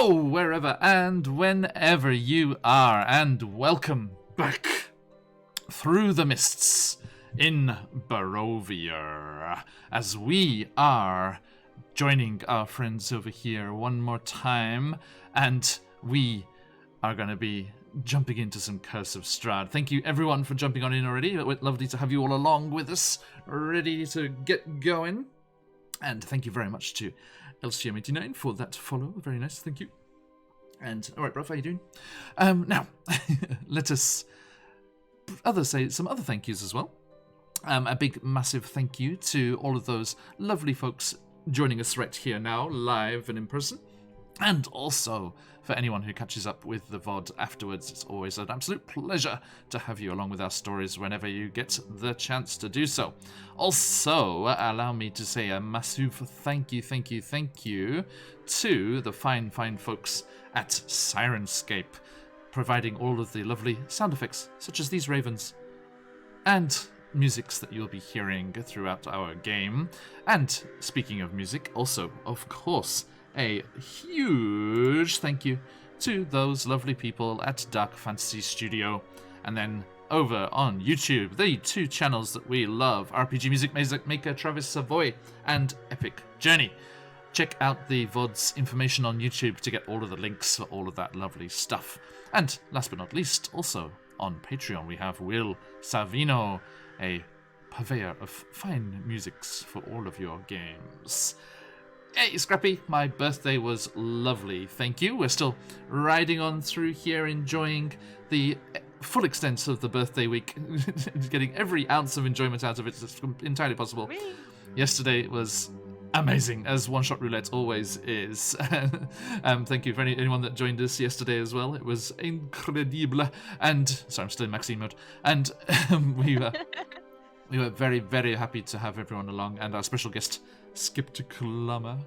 Hello, wherever and whenever you are, and welcome back through the mists in Barovia, as we are joining our friends over here one more time, and we are going to be jumping into some Curse of Strahd. Thank you everyone for jumping on in already. It's lovely to have you all along with us, ready to get going. And thank you very much to LCM89 for that follow. Very nice, thank you. And alright, bruv, how you doing? Now, let us say some other thank yous as well. A big, massive thank you to all of those lovely folks joining us right here now, live and in person. And also, for anyone who catches up with the VOD afterwards, it's always an absolute pleasure to have you along with our stories whenever you get the chance to do so. Also, allow me to say a massive thank you to the fine folks at Sirenscape, providing all of the lovely sound effects, such as these ravens, and musics that you'll be hearing throughout our game. And speaking of music, also, of course, a huge thank you to those lovely people at Dark Fantasy Studio. And then over on YouTube, the two channels that we love, RPG Music Maker Travis Savoy and Epic Journey. Check out the VOD's information on YouTube to get all of the links for all of that lovely stuff. And last but not least, also on Patreon, we have Will Savino, a purveyor of fine musics for all of your games. Hey, Scrappy, my birthday was lovely, thank you. We're still riding on through here, enjoying the full extent of the birthday week, getting every ounce of enjoyment out of it as entirely possible. Yesterday was amazing, as One Shot Roulette always is. Thank you for anyone that joined us yesterday as well. It was incredible. And, sorry, I'm still in Maxine mode. And we were very, very happy to have everyone along, and our special guest, Skeptical Llama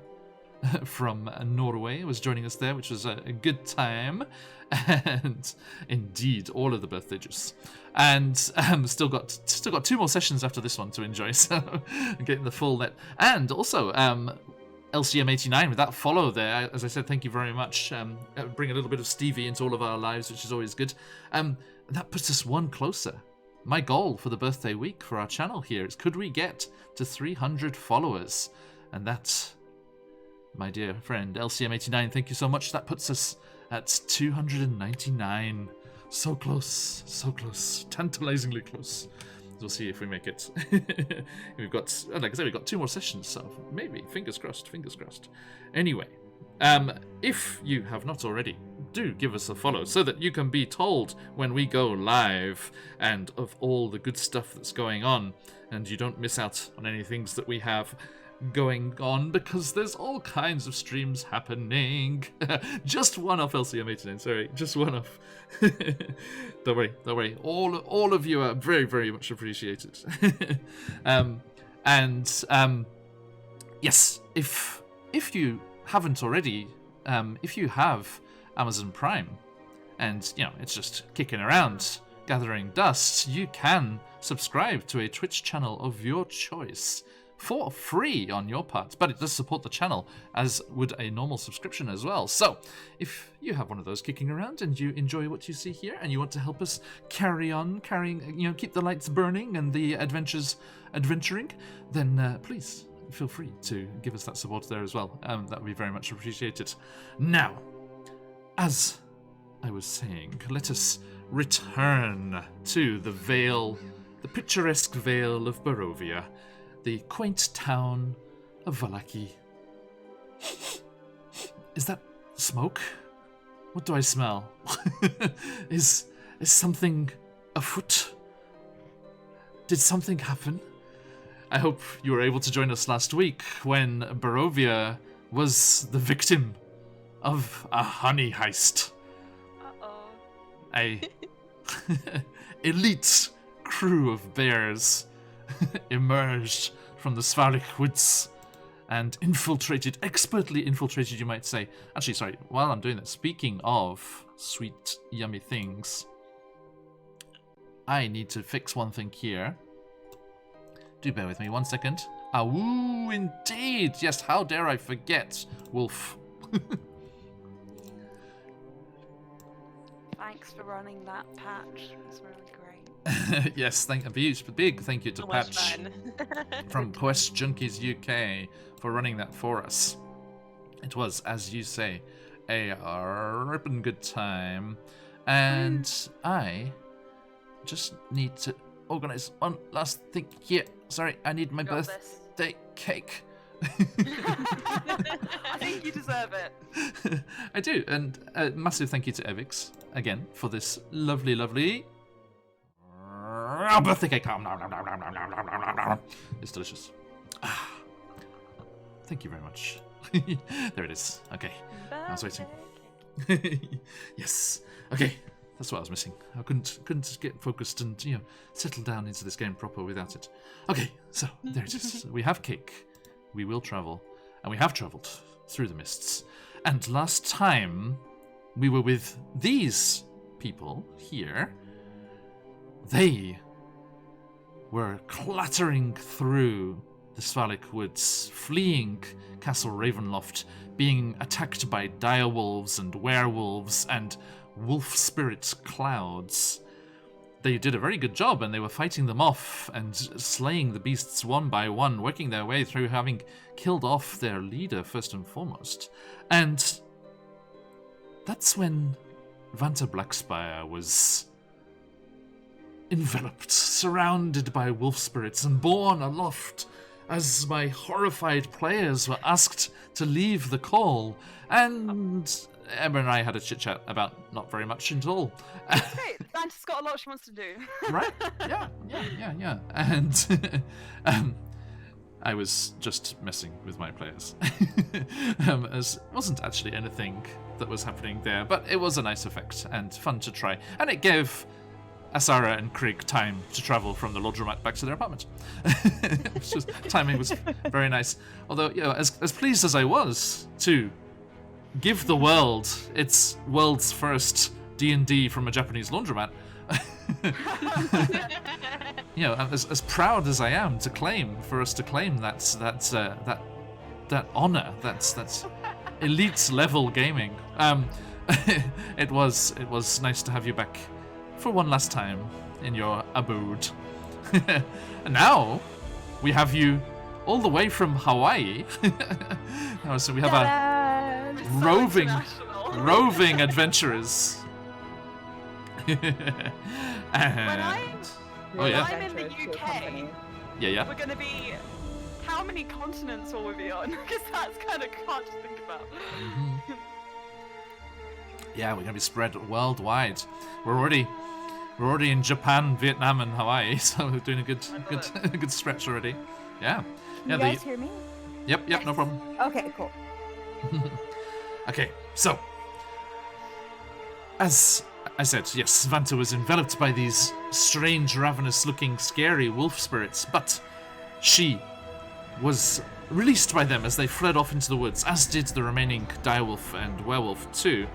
from Norway, was joining us there, which was a good time. And indeed, all of the birthday juice. And still got 2 more sessions after this one to enjoy, so getting the full net. And also, LCM89 with that follow there. As I said, thank you very much. Bring a little bit of Stevie into all of our lives, which is always good. That puts us one closer. My goal for the birthday week for our channel here is, could we get to 300 followers? And that, my dear friend LCM89, thank you so much. That puts us at 299. So close, tantalizingly close. We'll see if we make it. We've got, like I said, we've got 2 more sessions, so maybe, fingers crossed. Anyway, if you have not already, do give us a follow so that you can be told when we go live and of all the good stuff that's going on, and you don't miss out on any things that we have going on, because there's all kinds of streams happening. Just one off LCM89, sorry, just one off. Don't worry. All of you are very, very much appreciated. Yes, if you haven't already, if you have Amazon Prime and it's just kicking around gathering dust, you can subscribe to a Twitch channel of your choice for free on your part, but it does support the channel, as would a normal subscription as well. So if you have one of those kicking around and you enjoy what you see here and you want to help us carrying, keep the lights burning and the adventuring, then please feel free to give us that support there as well. That would be very much appreciated. Now, as I was saying, let us return to the Vale, the picturesque Vale of Barovia, the quaint town of Vallaki. Is that smoke? What do I smell? Is something afoot? Did something happen? I hope you were able to join us last week when Barovia was the victim of a honey heist. Uh-oh. A elite crew of bears emerged from the Svarlik woods and expertly infiltrated, you might say. Actually, sorry, while I'm doing that, speaking of sweet, yummy things, I need to fix one thing here. Do bear with me 1 second. Indeed! Yes, how dare I forget, Wolf. Thanks for running that patch. It was really great. Yes, a big thank you to So much Patch fun. from Quest Junkies UK for running that for us. It was, as you say, a ripping good time. And I just need to organize one last thing here. Sorry, I need my Got birthday cake. I think you deserve it. I do, and a massive thank you to Evix again for this lovely birthday cake. It's delicious. Thank you very much. There it is. Okay, I was waiting. Yes. Okay, that's what I was missing. I couldn't get focused and settle down into this game proper without it. Okay, so there it is. We have cake. We will travel, and we have travelled through the mists. And last time we were with these people here. They were clattering through the Svalek woods, fleeing Castle Ravenloft, being attacked by direwolves and werewolves and wolf spirit clouds. They did a very good job, and they were fighting them off and slaying the beasts one by one, working their way through, having killed off their leader first and foremost. And that's when Vanta Blackspire was enveloped, surrounded by wolf spirits, and borne aloft as my horrified players were asked to leave the call. And Emma and I had a chit-chat about not very much at all. Great, Vanta's got a lot she wants to do. Right? Yeah. And I was just messing with my players. As wasn't actually anything that was happening there, but it was a nice effect and fun to try. And it gave Asara and Krieg time to travel from the laundromat back to their apartment. Timing was very nice. Although, as pleased as I was to give the world its world's first D&D from a Japanese laundromat, as proud as I am to claim that honor, that's elite level gaming. It was nice to have you back for one last time in your abode. And now we have you all the way from Hawaii. So we have a roving adventurers. And When I'm in the UK, yeah. we're going to be... How many continents will we be on? Because that's kind of hard to think about. Mm-hmm. Yeah, we're going to be spread worldwide. We're already in Japan, Vietnam, and Hawaii, so we're doing a good stretch already. Yeah. You guys hear me? Yep, no problem. Okay, cool. Okay, so as I said, yes, Vanta was enveloped by these strange, ravenous-looking, scary wolf spirits, but she was released by them as they fled off into the woods, as did the remaining direwolf and werewolf too.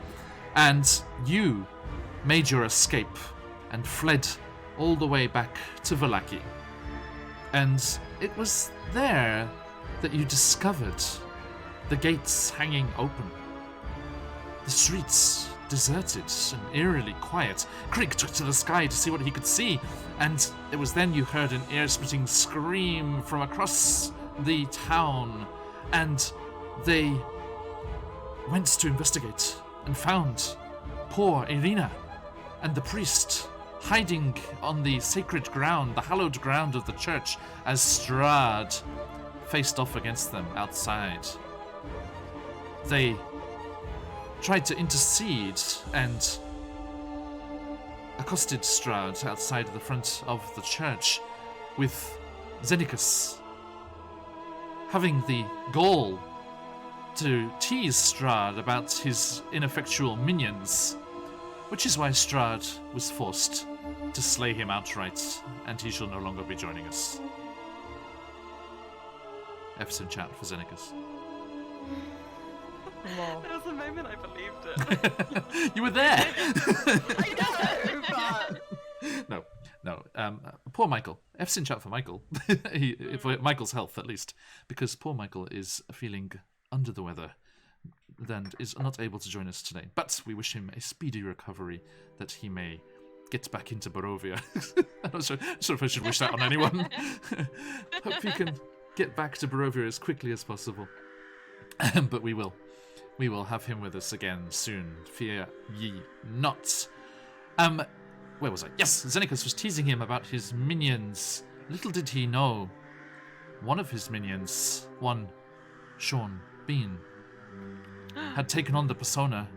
And you made your escape and fled all the way back to Vallaki. And it was there that you discovered the gates hanging open, the streets deserted and eerily quiet. Krieg took to the sky to see what he could see, and it was then you heard an ear-splitting scream from across the town, and they went to investigate and found poor Irina and the priest hiding on the sacred ground, the hallowed ground of the church, as Strahd faced off against them outside. They tried to intercede and accosted Strahd outside the front of the church, with Xenicus having the gall to tease Strahd about his ineffectual minions, which is why Strahd was forced to slay him outright, and he shall no longer be joining us. F's in chat for Xenicus. Wow. There was a moment I believed it. You were there! I know, but... No. Poor Michael. F's in chat for Michael. For Michael's health, at least. Because poor Michael is feeling under the weather. and is not able to join us today. But we wish him a speedy recovery, that he may get back into Barovia. I'm not sure if I should wish that on anyone. Hope he can get back to Barovia as quickly as possible. But we will. We will have him with us again soon. Fear ye not. Where was I? Yes, Xenicus was teasing him about his minions. Little did he know, one of his minions, one Sean Bean, had taken on the persona,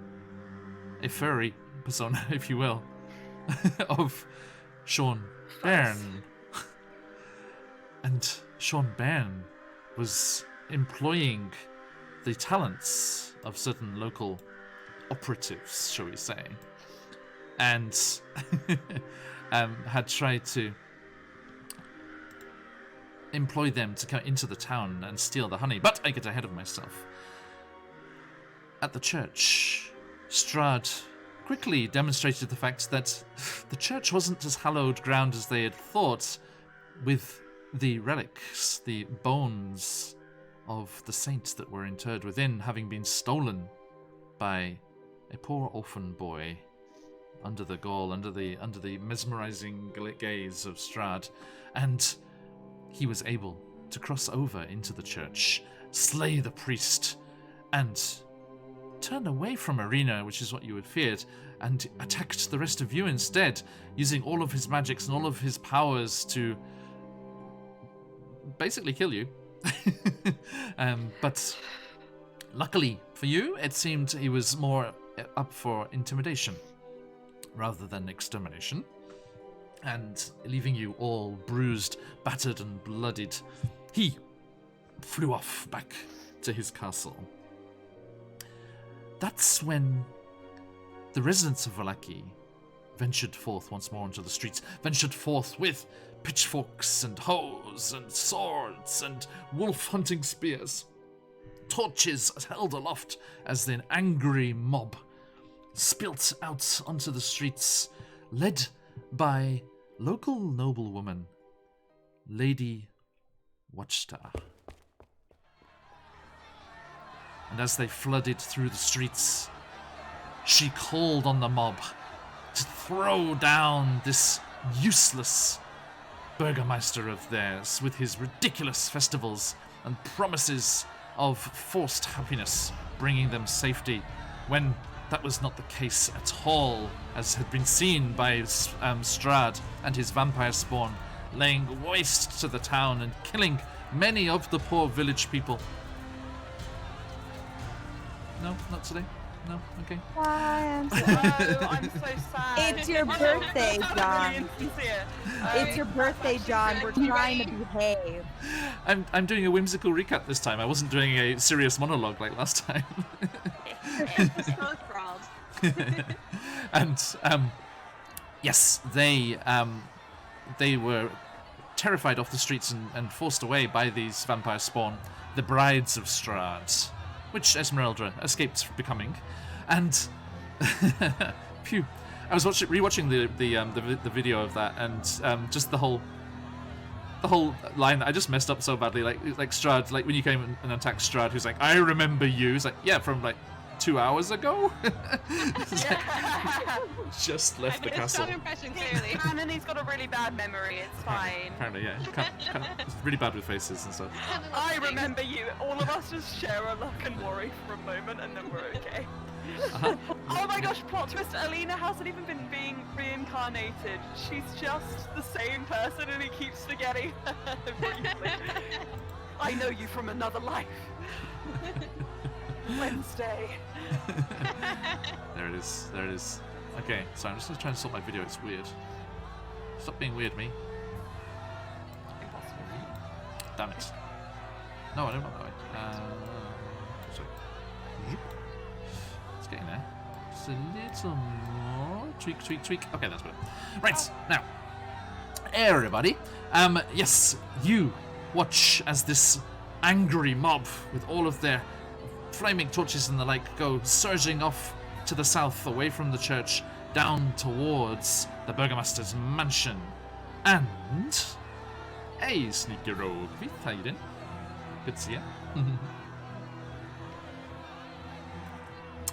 a furry persona, if you will, of Sean Byrne. And Sean Byrne was employing the talents of certain local operatives, shall we say, and had tried to employ them to come into the town and steal the honey. But I get ahead of myself. At the church, Strahd quickly demonstrated the fact that the church wasn't as hallowed ground as they had thought, with the relics, the bones of the saints that were interred within having been stolen by a poor orphan boy under the gall, under the mesmerizing gaze of Strahd, and he was able to cross over into the church, slay the priest, and turn away from Arena, which is what you had feared, and attacked the rest of you instead, using all of his magics and all of his powers to basically kill you. But luckily for you, it seemed he was more up for intimidation rather than extermination, and leaving you all bruised, battered, and bloodied, he flew off back to his castle. That's when the residents of Vallaki ventured forth once more into the streets, ventured forth with pitchforks and hoes and swords and wolf-hunting spears, torches held aloft as an angry mob spilt out onto the streets, led by local noblewoman, Lady Watchstar. And as they flooded through the streets, she called on the mob to throw down this useless burgomaster of theirs with his ridiculous festivals and promises of forced happiness, bringing them safety, when that was not the case at all, as had been seen by Strahd and his vampire spawn, laying waste to the town and killing many of the poor village people. No, not today. No, okay. I'm so sad. It's your birthday, John. Really insincere. It's your birthday, John. We're trying to behave. I'm doing a whimsical recap this time. I wasn't doing a serious monologue like last time. And yes, they were terrified off the streets and forced away by these vampire spawn, the brides of Strahd, which Esmeralda escaped becoming. And phew, I was rewatching the video of that, and just the whole line. I just messed up so badly. Like Strahd, like when you came and attacked Strahd, who's like, "I remember you." He's like, "Yeah, from like 2 hours ago." Just left the castle. Strong impression, clearly. And he's got a really bad memory. It's fine. Apparently, yeah. It's really bad with faces and stuff. I remember you. All of us just share a look and worry for a moment, and then we're okay. Uh-huh. Oh my gosh, plot twist, Alina hasn't even been being reincarnated. She's just the same person and he keeps forgetting. I know you from another life. Wednesday. There it is. Okay, so I'm just gonna try and sort my video, it's weird. Stop being weird, me. Impossible. Damn it. No, I don't want that way. Sorry. It's getting there. Just a little more. Tweak. Okay, that's better. Right, now. Everybody. Yes, you watch as this angry mob with all of their flaming torches and the like go surging off to the south, away from the church, down towards the Burgomaster's mansion. And... hey, sneaky rogue. How you doing? Good to see you.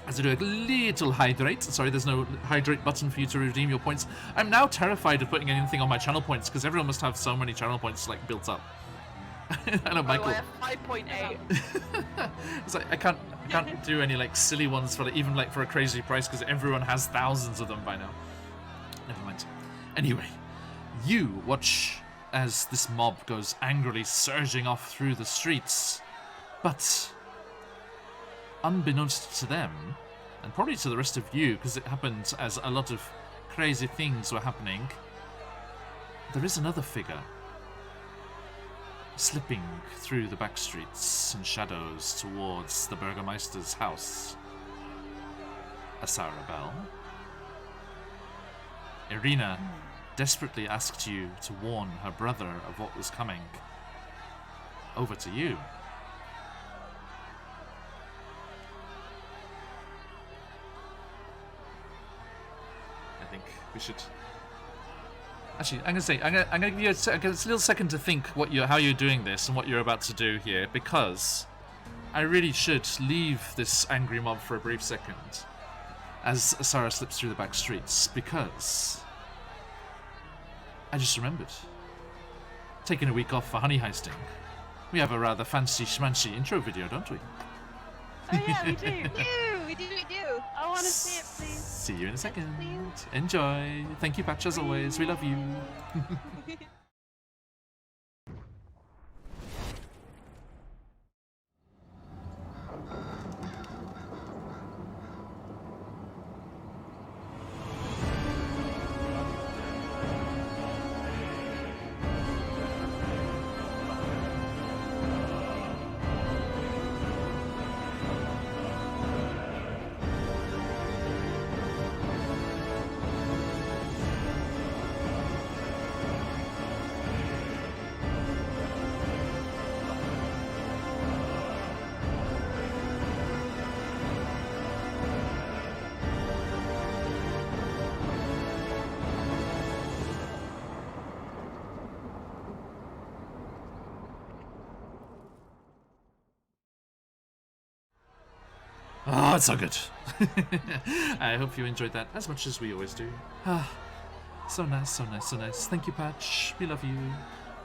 As I do a little hydrate. Sorry, there's no hydrate button for you to redeem your points. I'm now terrified of putting anything on my channel points because everyone must have so many channel points like built up. I know, Michael. I have 5.8. It's like I can't do any like silly ones for even like for a crazy price because everyone has thousands of them by now. Never mind. Anyway, you watch as this mob goes angrily surging off through the streets, but unbeknownst to them, and probably to the rest of you, because it happened as a lot of crazy things were happening, there is another figure slipping through the back streets and shadows towards the Burgermeister's house. Asara Bell. Irina desperately asked you to warn her brother of what was coming. Over to you. I think we should. Actually, I'm gonna give you a little second to think how you're doing this and what you're about to do here, because I really should leave this angry mob for a brief second as Sarah slips through the back streets, because I just remembered. Taking a week off for honey heisting. We have a rather fancy schmancy intro video, don't we? Oh yeah, we do. We do. I want to see it, please. See you in a second. please. Enjoy. Thank you, Patch, as always. We love you. Oh, it's so good. I hope you enjoyed that as much as we always do. Ah, so nice, so nice, so nice. Thank you, Patch. We love you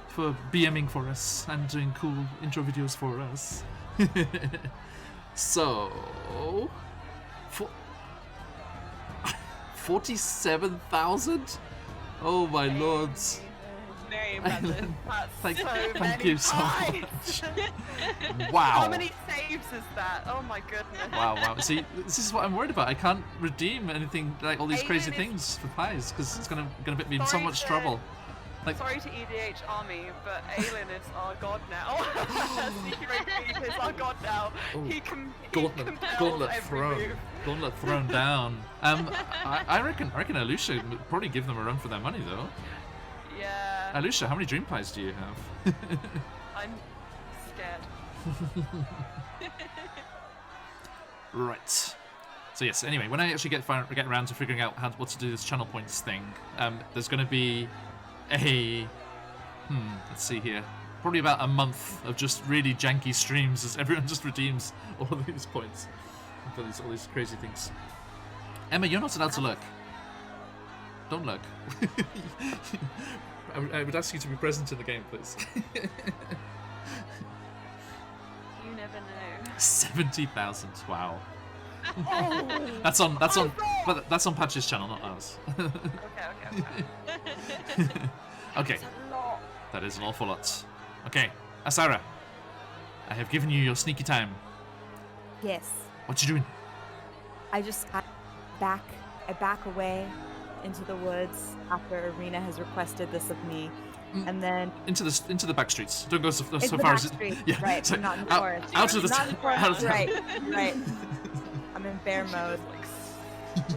for BMing for us and doing cool intro videos for us. So, 47,000? Oh my lords. Very impressive. That's Thank you so much. Wow. How many saves is that? Oh my goodness. Wow. See, this is what I'm worried about. I can't redeem anything like all these crazy Aiden is- things for pies because it's gonna put me in so Sorry much to- trouble. Like, Sorry to EDH Army, but Aelin is our god now. Sneaky Rogue Thief is our god now. Oh, He gauntlet compels every thrown, move. gauntlet thrown down. I reckon Alusha would probably give them a run for their money though. Yeah. Alusha, how many dream pies do you have? I'm scared. Right. So yes. Anyway, when I actually get around to figuring out what to do this channel points thing, there's going to be a let's see here, probably about a month of just really janky streams as everyone just redeems all of these points for all these crazy things. Emma, you're not allowed to look. Don't look. I would ask you to be present in the game, please. You never know. 70,000. Wow. Oh. That's on Patch's channel, not ours. Okay. Okay. That's a lot. That is an awful lot. Okay, Asara, I have given you your sneaky time. Yes. What you doing? I back away into the woods after Irina has requested this of me, and then Into the back streets. Don't go so into the far back as it. streets. Yeah, Right, so I'm not in the out, forest. out of the Not in the forest. out of the- Right. I'm in bear mode.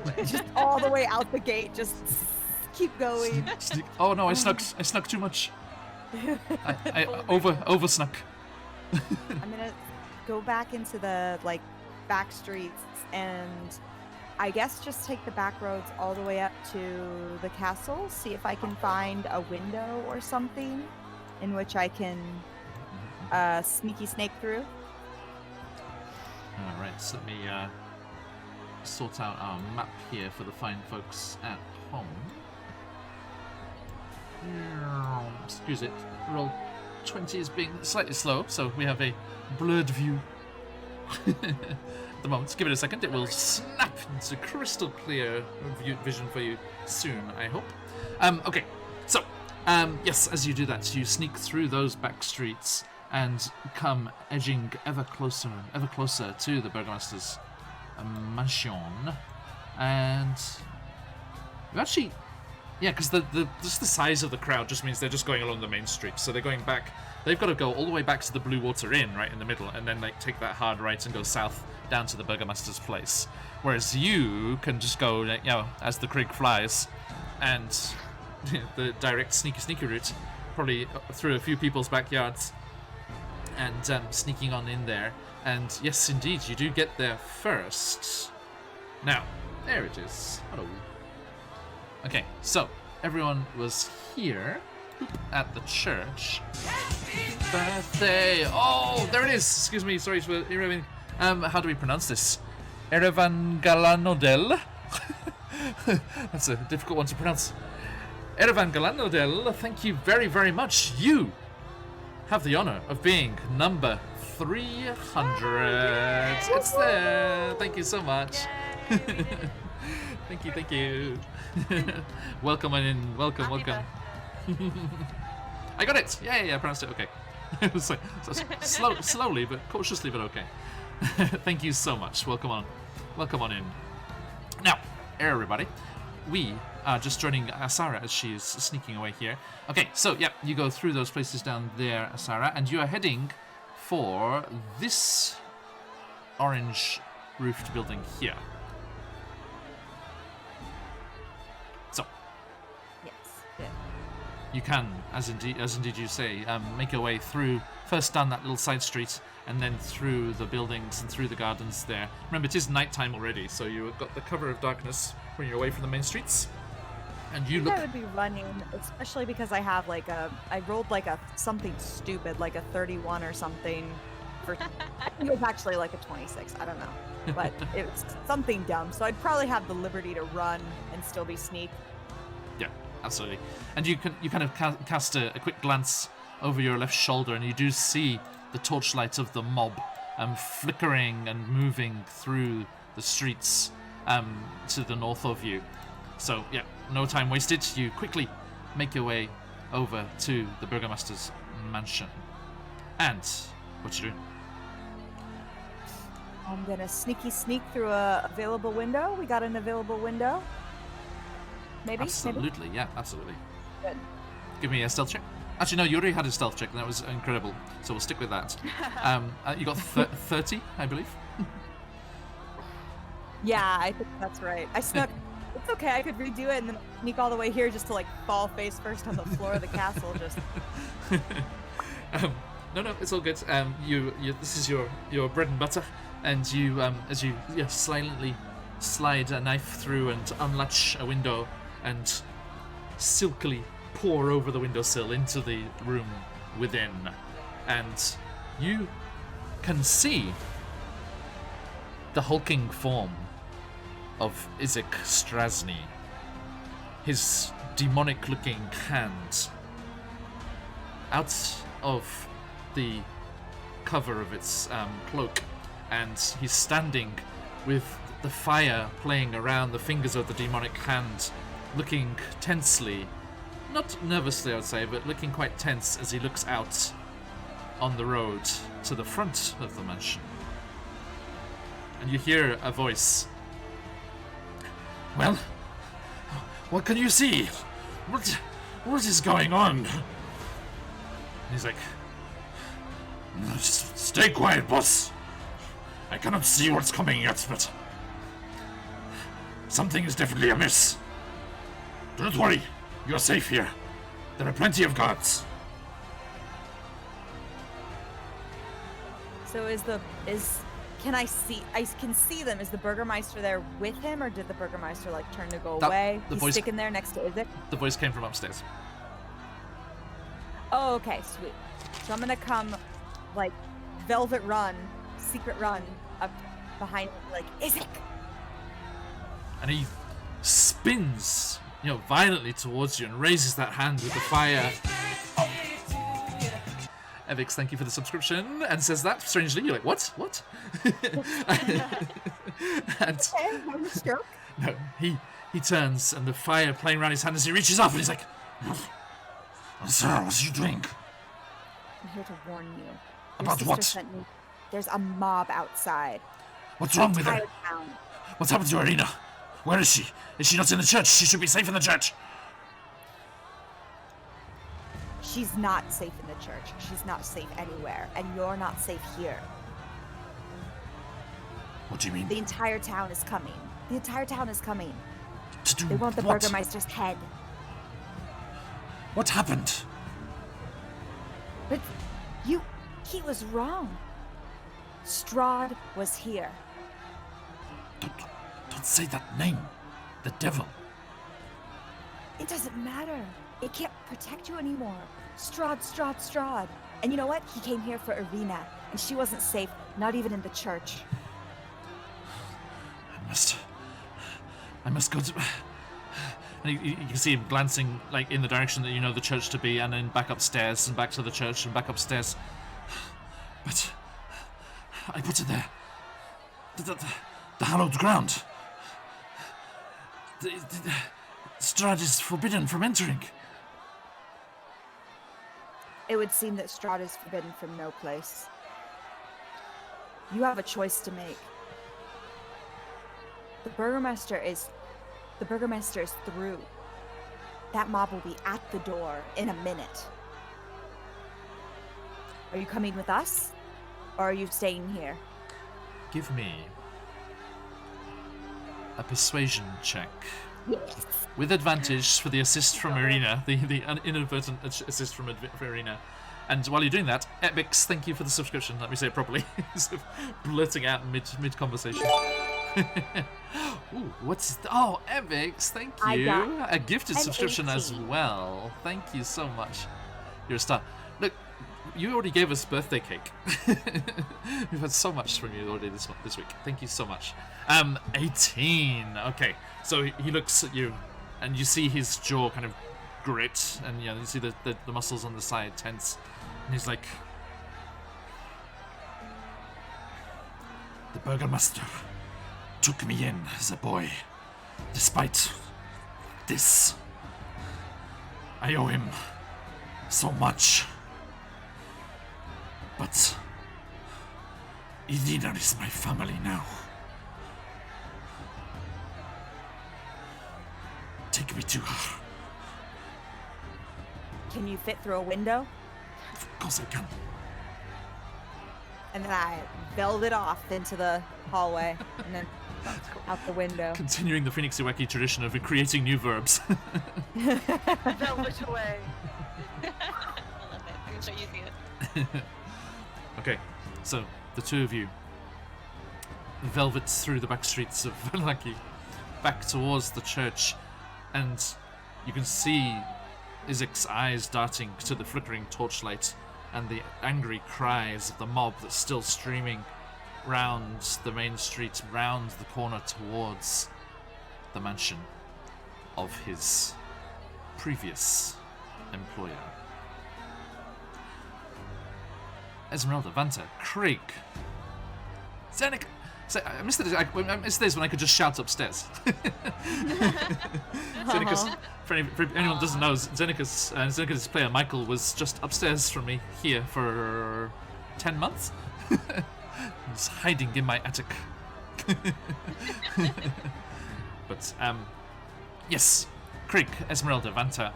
Like, Just all the way out the gate. Just keep going. Sneak. Oh no, I snuck too much. I over snuck. I'm gonna go back into the back streets and I guess just take the back roads all the way up to the castle, see if I can find a window or something in which I can sneaky snake through. All right, so let me sort out our map here for the fine folks at home. Excuse it. Roll 20 is being slightly slow, so we have a blurred view at the moment. Give it a second. It will snap into crystal clear vision for you soon, I hope. Okay, so yes, as you do that, you sneak through those back streets and come edging ever closer to the Burgomaster's mansion. And you actually, yeah, because just the size of the crowd just means they're just going along the main street. So they're going back. They've got to go all the way back to the Blue Water Inn, right in the middle, and then like take that hard right and go south down to the Burgomaster's place. Whereas you can just go, you know, as the Krieg flies, and the direct sneaky route, probably through a few people's backyards, and sneaking on in there. And yes, indeed, you do get there first. Now, there it is. Hello. Okay, so everyone was here at the church. Birthday! Oh, there it is! Excuse me, sorry for interrupting. How do we pronounce this? Erevan Galanodel? That's a difficult one to pronounce. Erevan Galanodel, thank you very, very much. You have the honor of being number 300. It's there. Thank you so much. Thank you. Welcome on in. Welcome. I got it. Yeah, I pronounced it okay. It was like slowly but cautiously, but okay. Thank you so much. Welcome on in. Now, everybody, we are just joining Asara as she is sneaking away here. Okay, so yeah, you go through those places down there, Asara, and you are heading for this orange roofed building here. So, Yes. Yeah. you can, as indeed you say, make your way through, first down that little side street, and then through the buildings and through the gardens there. Remember, it is nighttime already, so you've got the cover of darkness when you're away from the main streets. And you look. I would be running, especially because I have I rolled something stupid, like a 31 or something. It was actually like a 26, I don't know. But it was something dumb, so I'd probably have the liberty to run and still be sneak. Yeah, absolutely. And you kind of cast a quick glance over your left shoulder, and you do see the torchlight of the mob flickering and moving through the streets to the north of you. So, yeah, no time wasted. You quickly make your way over to the Burgomaster's mansion. And what you doing? I'm gonna sneak through a available window. We got an available window. Maybe? Absolutely, yeah, absolutely. Good. Give me a stealth check. Actually, no, you already had a stealth check, and that was incredible. So we'll stick with that. You got 30, I believe. Yeah, I think that's right. I snuck. It's okay, I could redo it and then sneak all the way here just to fall face first on the floor of the castle. Just. No, it's all good. You this is your bread and butter, and you as you silently slide a knife through and unlatch a window and silkily pour over the windowsill into the room within, and you can see the hulking form of Isaac Strasny, his demonic-looking hand out of the cover of its cloak, and he's standing with the fire playing around the fingers of the demonic hand, looking tensely, not nervously I would say, but looking quite tense as he looks out on the road to the front of the mansion. And you hear a voice. Well, what can you see? What is going on? And he's like, just stay quiet, boss. I cannot see what's coming yet, but something is definitely amiss. Do not worry, you're safe here. There are plenty of guards. So can I can see them. Is the Burgermeister there with him, or did the Burgermeister turn to go away? He's sticking there next to Isaac? The voice came from upstairs. Oh, okay, sweet. So I'm gonna come, velvet run, secret run, up behind, Isaac! and he spins, violently towards you and raises that hand with the fire. Evix, thank you for the subscription, and says that strangely. You're like, what? What? And no, he turns, and the fire playing around his hand as he reaches up, and he's like, "Sir, what are you doing?" I'm here to warn you. Your About sister what? sent me. There's a mob outside. What's wrong with her? Entire town. What's happened to Irina? Where is she? Is she not in the church? She should be safe in the church. She's not safe in the church. She's not safe anywhere, and you're not safe here. What do you mean? The entire town is coming. The entire town is coming. To do They want the what? Burgermeister's head. What happened? But he was wrong. Strahd was here. Don't say that name. The devil. It doesn't matter. It can't protect you anymore. Strahd. And you know what? He came here for Irina, and she wasn't safe, not even in the church. I must go to... And you can see him glancing, like, in the direction that you know the church to be, and then back upstairs, and back to the church, and back upstairs. But... I put it there. The hallowed ground. Strahd is forbidden from entering. It would seem that Strahd is forbidden from no place. You have a choice to make. The Burgermeister is through. That mob will be at the door in a minute. Are you coming with us? Or are you staying here? Give me a persuasion check. Yes. With advantage for the assist from Irina, the inadvertent assist from Irina. And while you're doing that, Epix, thank you for the subscription. Let me say it properly. Sort of blurting out mid conversation. Ooh, oh, Epix, thank you. A gifted subscription as well. Thank you so much. You're a star. Look, you already gave us birthday cake. We've had so much from you already this week. Thank you so much. 18. Okay, so he looks at you, and you see his jaw kind of grit, and you see the muscles on the side tense, and he's like, "The Burgermeister took me in as a boy. Despite this, I owe him so much. But Irina is my family now. Take me to her." Can you fit through a window? Of course I can. And then I build it off into the hallway, and then out the window. Continuing the Phoenix Iwaki tradition of creating new verbs. Velvet away. I love it. I'm gonna start using it. Okay, so the two of you velvet through the back streets of Valaki, back towards the church, and you can see Izek's eyes darting to the flickering torchlight and the angry cries of the mob that's still streaming round the main street, round the corner towards the mansion of his previous employer. Esmeralda, Vanta, Craig, Zeneca. So I missed this when I could just shout upstairs. Zeneca's, for anyone who doesn't know, Zeneca's player Michael was just upstairs from me here for 10 months. He's hiding in my attic. But yes, Craig, Esmeralda, Vanta.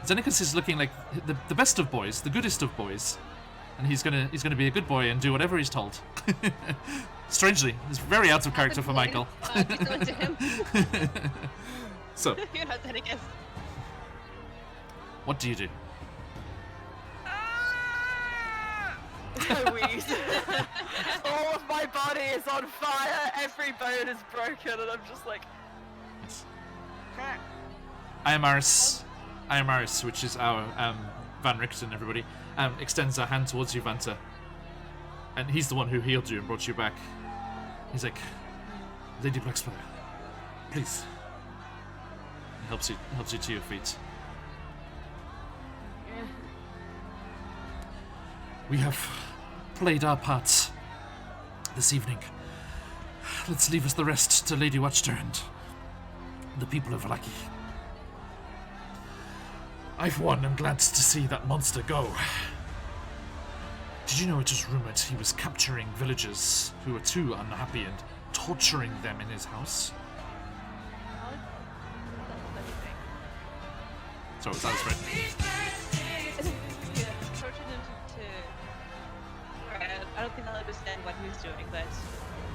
Zeneca is looking like the best of boys, the goodest of boys. And he's gonna be a good boy and do whatever he's told. Strangely, it's very out of character for Michael. To him. So, You know, then I guess. what do you do? I wheeze. All of my body is on fire. Every bone is broken, and I'm just like. Yes. Iamaris, which is our Van Richten, everybody, extends a hand towards you, Vanta. And he's the one who healed you and brought you back. He's like, Lady Blackspire, please. It helps you to your feet. Yeah. We have played our parts this evening. Let's leave us the rest to Lady Watchter and the people of Vallaki. I, for one, am glad to see that monster go. Did you know it was rumored he was capturing villagers who were too unhappy and torturing them in his house? So was that right? Tortured him to... Alright, I don't think I'll understand what he was doing, but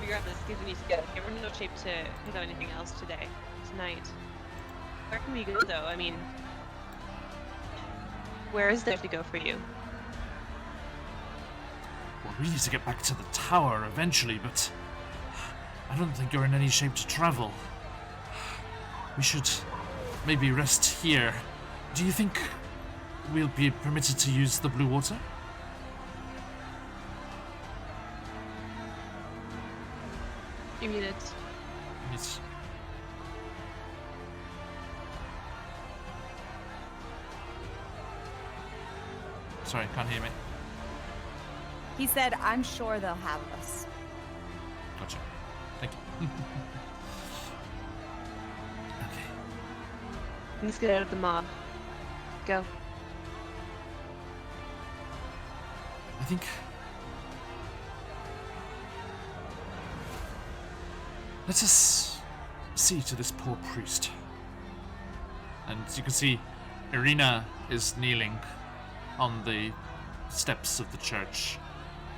regardless, because we need to go. Okay, we're in no shape to pick up anything else tonight. Where can we go, though? I mean, where is there to go for you? Well, we need to get back to the tower eventually, but I don't think you're in any shape to travel. We should maybe rest here. Do you think we'll be permitted to use the blue water? You mean it? Yes. Sorry, can't hear me. He said, I'm sure they'll have us. Gotcha. Thank you. Okay. Let's get out of the mob. Go. I think... Let us see to this poor priest. And you can see Irina is kneeling on the steps of the church.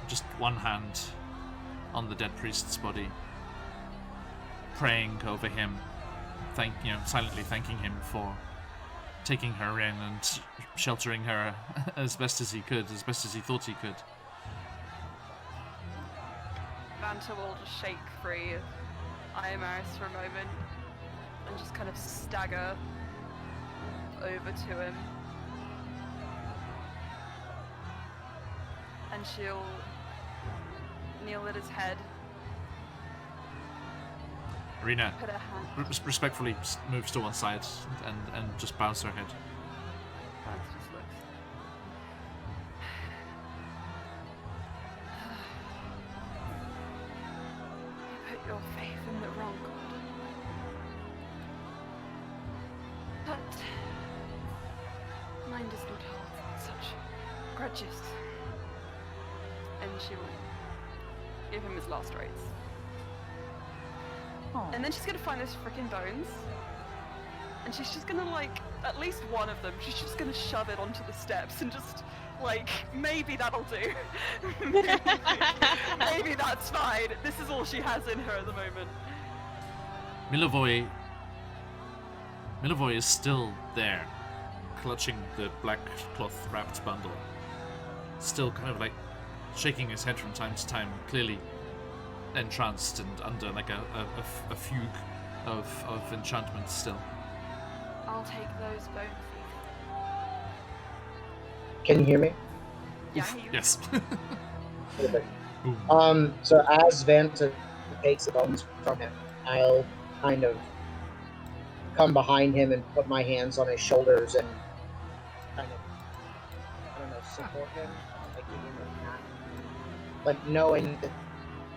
Just one hand on the dead priest's body, praying over him, silently thanking him for taking her in and sheltering her as best as he could, as best as he thought he could. Vanta will just shake free of Iomaris for a moment and just kind of stagger over to him. And she'll kneel at his head, Irina put her hand. respectfully moves to one side and just bows her head. Vance just looks. You put your faith in the wrong god. But mine does not hold such grudges. And she will give him his last rites. Oh. And then she's gonna find those freaking bones. And she's just gonna, like, at least one of them, she's just gonna shove it onto the steps and just, like, maybe that'll do. Maybe that's fine. This is all she has in her at the moment. Milivoy is still there, clutching the black cloth wrapped bundle. Still kind of like shaking his head from time to time, clearly entranced and under like a fugue of enchantment still. I'll take those bones. Can you hear me? Yeah, I hear you. Yes. Perfect. Boom. So as Vanta takes the bones from him, I'll kind of come behind him and put my hands on his shoulders and kind of, I don't know, support him, like give him a pat. But knowing that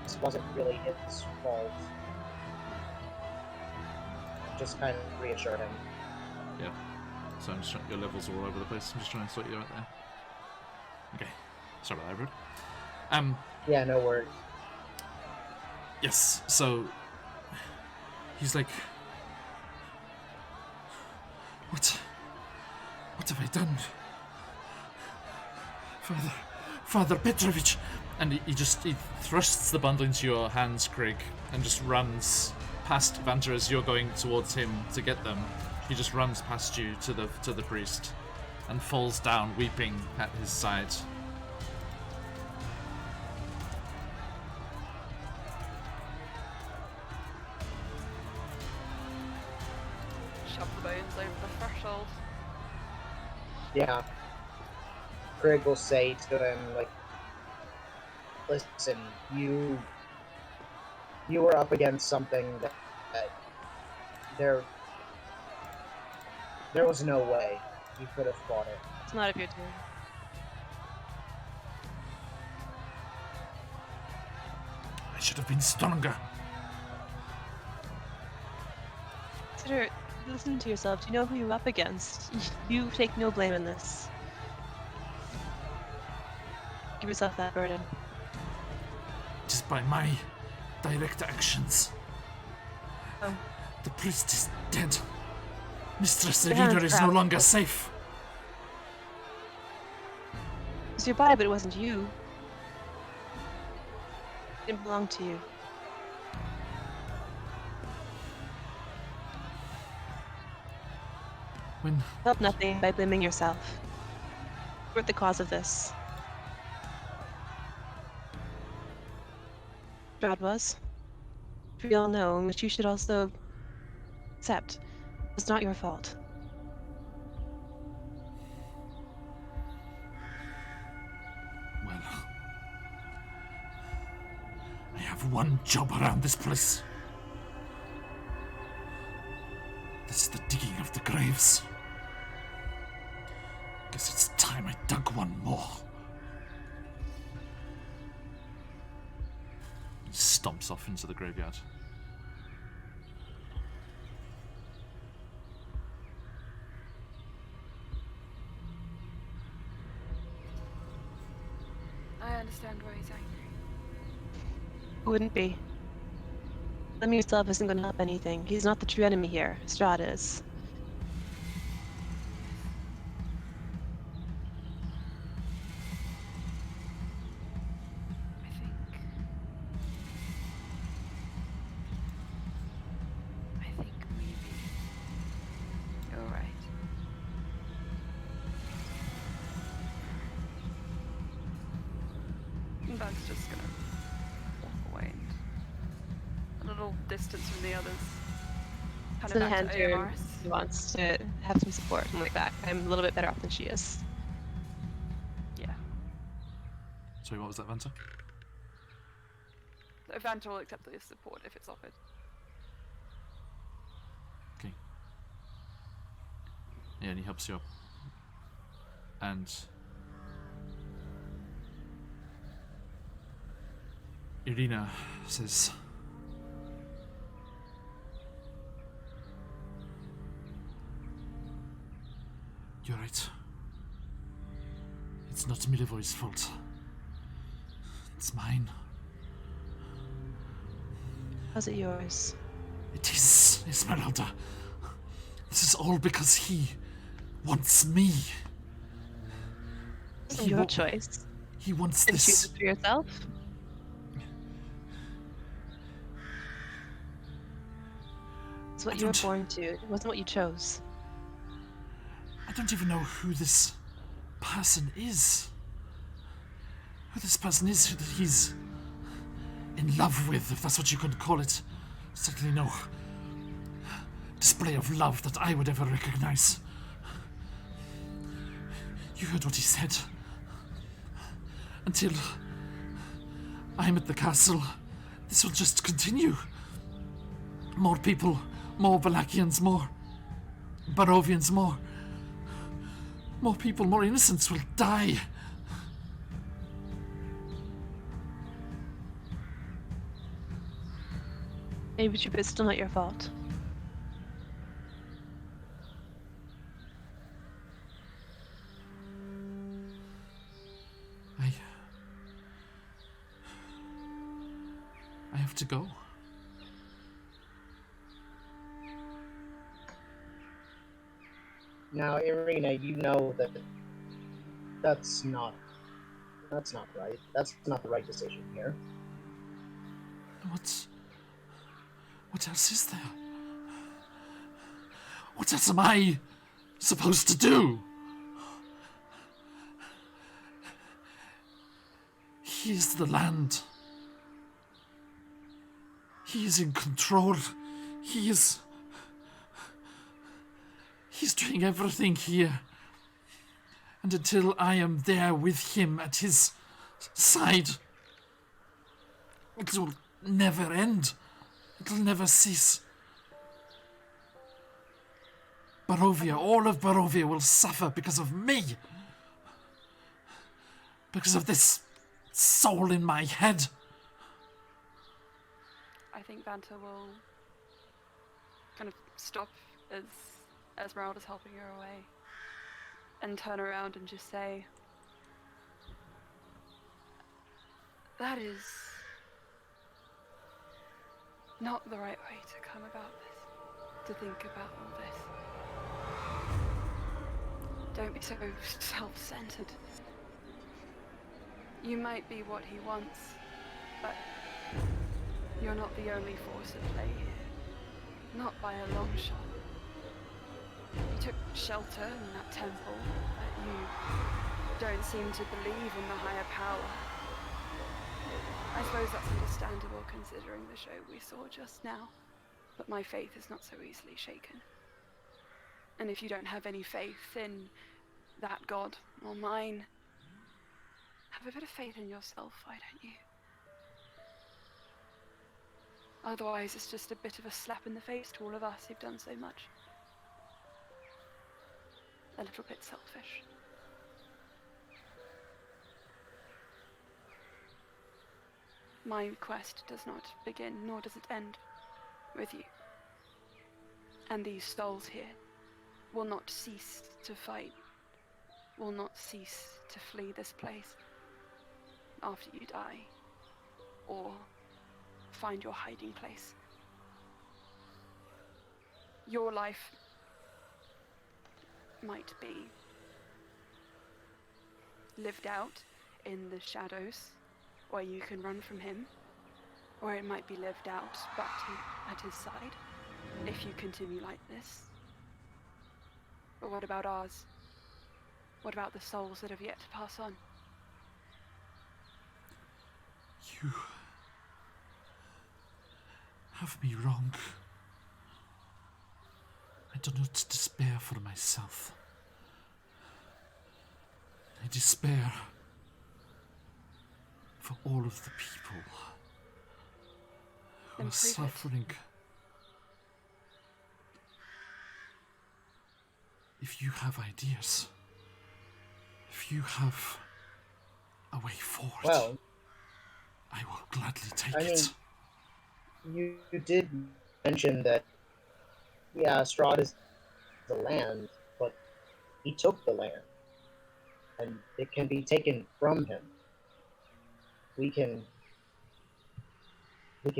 this wasn't really his fault, just kind of reassure him. Yeah. So I'm just trying, your levels are all over the place. I'm just trying to sort you out there. Okay. Sorry about that, Edward. Yeah, no worries. Yes, so he's like, What have I done? Father Petrovich! And he thrusts the bundle into your hands, Craig, and just runs past Vanta as you're going towards him to get them. He just runs past you to the priest and falls down weeping at his side. Shove the bones over the threshold. Yeah. Craig will say to him, like, listen, you you were up against something that there was no way you could have fought it. It's not of your doing. I should have been stronger. Consider, listen to yourself. Do you know who you're up against? You take no blame in this. Give yourself that burden. It is by my direct actions. Oh. The priest is dead. Mistress Your hands Irina is no trapped. longer safe. It was your body, but it wasn't you. It didn't belong to you. When Help nothing by blaming yourself. You're the cause of this. Strahd was. We all know, which you should also accept. It was not your fault. Well, I have one job around this place. That's the digging of the graves. Guess it's time I dug one more. He stomps off into the graveyard. I understand why he's angry. It wouldn't be. Blaming yourself isn't going to help anything. He's not the true enemy here. Strahd is. I think maybe you're right. Bug's just gonna walk away and a little distance from the others. Kind So the of back hand to here, Aomaris. he wants to have some support. I'm like that. I'm a little bit better off than she is. Yeah. Sorry, what was that, Vanta? So Vanta will accept the support if it's offered. Okay. Yeah, and he helps you up. And Irina says, "You're right. It's not Milivoy's fault. It's mine. How's it yours? It is, Esmeralda. This is all because he wants me. It's He your wa- choice. He wants You can choose this. it for yourself. It's what I you were don't- born to. It wasn't what you chose. I don't even know who this person is. Who this person is who that he's in love with, if that's what you could call it. Certainly no display of love that I would ever recognize. You heard what he said. Until I'm at the castle, this will just continue. More people, more Valakians, more Barovians, more people, more innocents will die. Maybe it's still not your fault. I have to go. Now, Irina, you know that that's not right. That's not the right decision here. What else is there? What else am I supposed to do? He is the land. He is in control. He's doing everything here. And until I am there with him at his side, it will never end. It'll never cease. Barovia, all of Barovia will suffer because of me. Because of this soul in my head. I think Vanta will kind of stop as Esmeralda's helping her away and turn around and just say, that is not the right way to come about this, to think about all this. Don't be so self-centered. You might be what he wants, but you're not the only force at play here. Not by a long shot. You took shelter in that temple, but you don't seem to believe in the higher power. I suppose that's understandable considering the show we saw just now, but my faith is not so easily shaken. And if you don't have any faith in that god or mine, have a bit of faith in yourself, why don't you? Otherwise, it's just a bit of a slap in the face to all of us who've done so much. A little bit selfish. My quest does not begin, nor does it end, with you. And these souls here will not cease to fight, will not cease to flee this place after you die, or find your hiding place. Your life might be lived out in the shadows, where you can run from him, or it might be lived out but at his side, if you continue like this. But what about ours? What about the souls that have yet to pass on? You have me wrong. I do not despair for myself. I despair for all of the people who are suffering. If you have ideas, if you have a way forward, Well, I will gladly take I it. mean, you did mention that, yeah, Strahd is the land, but he took the land, and it can be taken from him. We can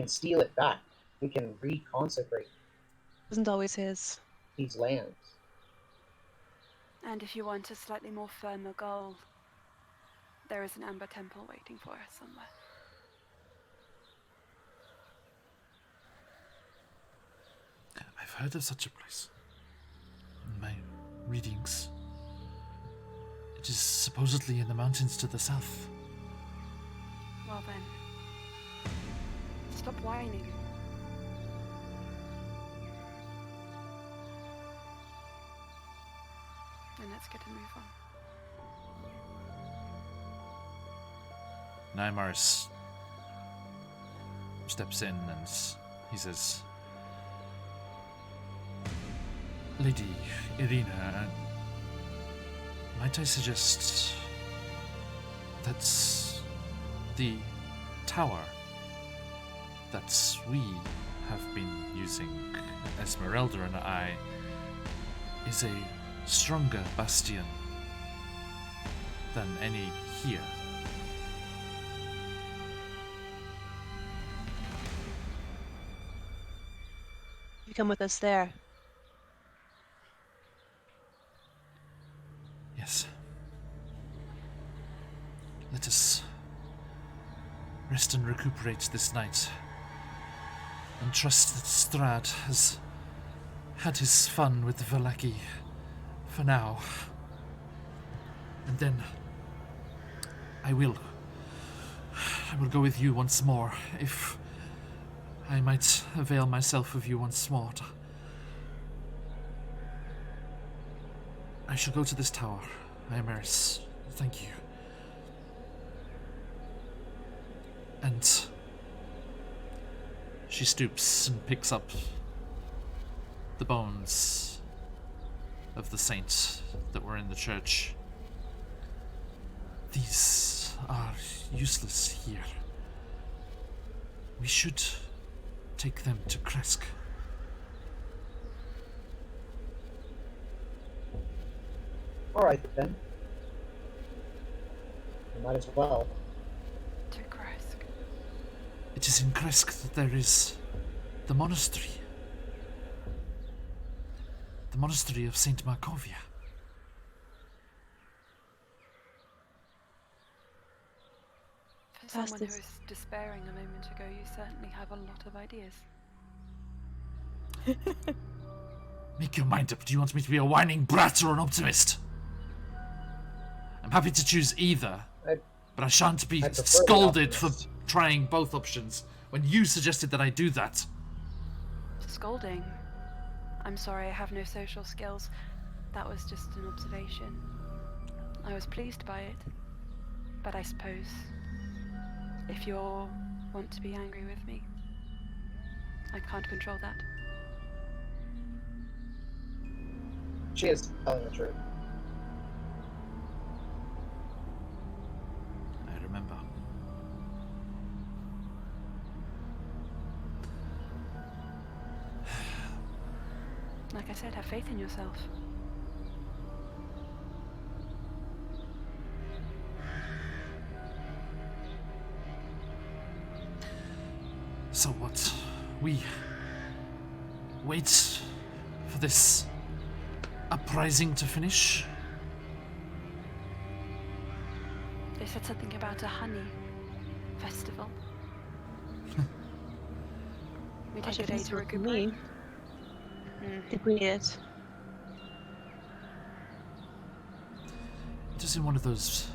steal it back. We can reconsecrate Wasn't always his. these lands. And if you want a slightly more firmer goal, there is an Amber Temple waiting for us somewhere. I've heard of such a place. In my readings, it is supposedly in the mountains to the south. Well then, stop whining. And let's get a move on. Nymaris steps in and he says, Lady Irina, might I suggest that the tower that we have been using, Esmeralda and I, is a stronger bastion than any here. You come with us there. Yes. Let us rest and recuperate this night, and trust that Strahd has had his fun with the Valaki for now. And then I will go with you once more, if I might avail myself of you once more. I shall go to this tower. Nymaris, thank you. And She stoops and picks up the bones of the saint that were in the church. These are useless here. We should take them to Kresk. All right then. You might as well. To Kresk. It is in Kresk that there is the monastery. The monastery of Saint Markovia. For someone who Bastards. was despairing a moment ago, you certainly have a lot of ideas. Make your mind up. Do you want me to be a whining brat or an optimist? I'm happy to choose either, but I shan't be I prefer the scolded for optimist. trying both options when you suggested that I do that. Scolding. I'm sorry, I have no social skills. That was just an observation. I was pleased by it. But I suppose if you want to be angry with me, I can't control that. She is telling the truth. I remember. Like I said, have faith in yourself. So what? We wait for this uprising to finish? They said something about a honey festival. We Gosh, take a if day it's to not for recuperate. me, I think we need it. It is in one of those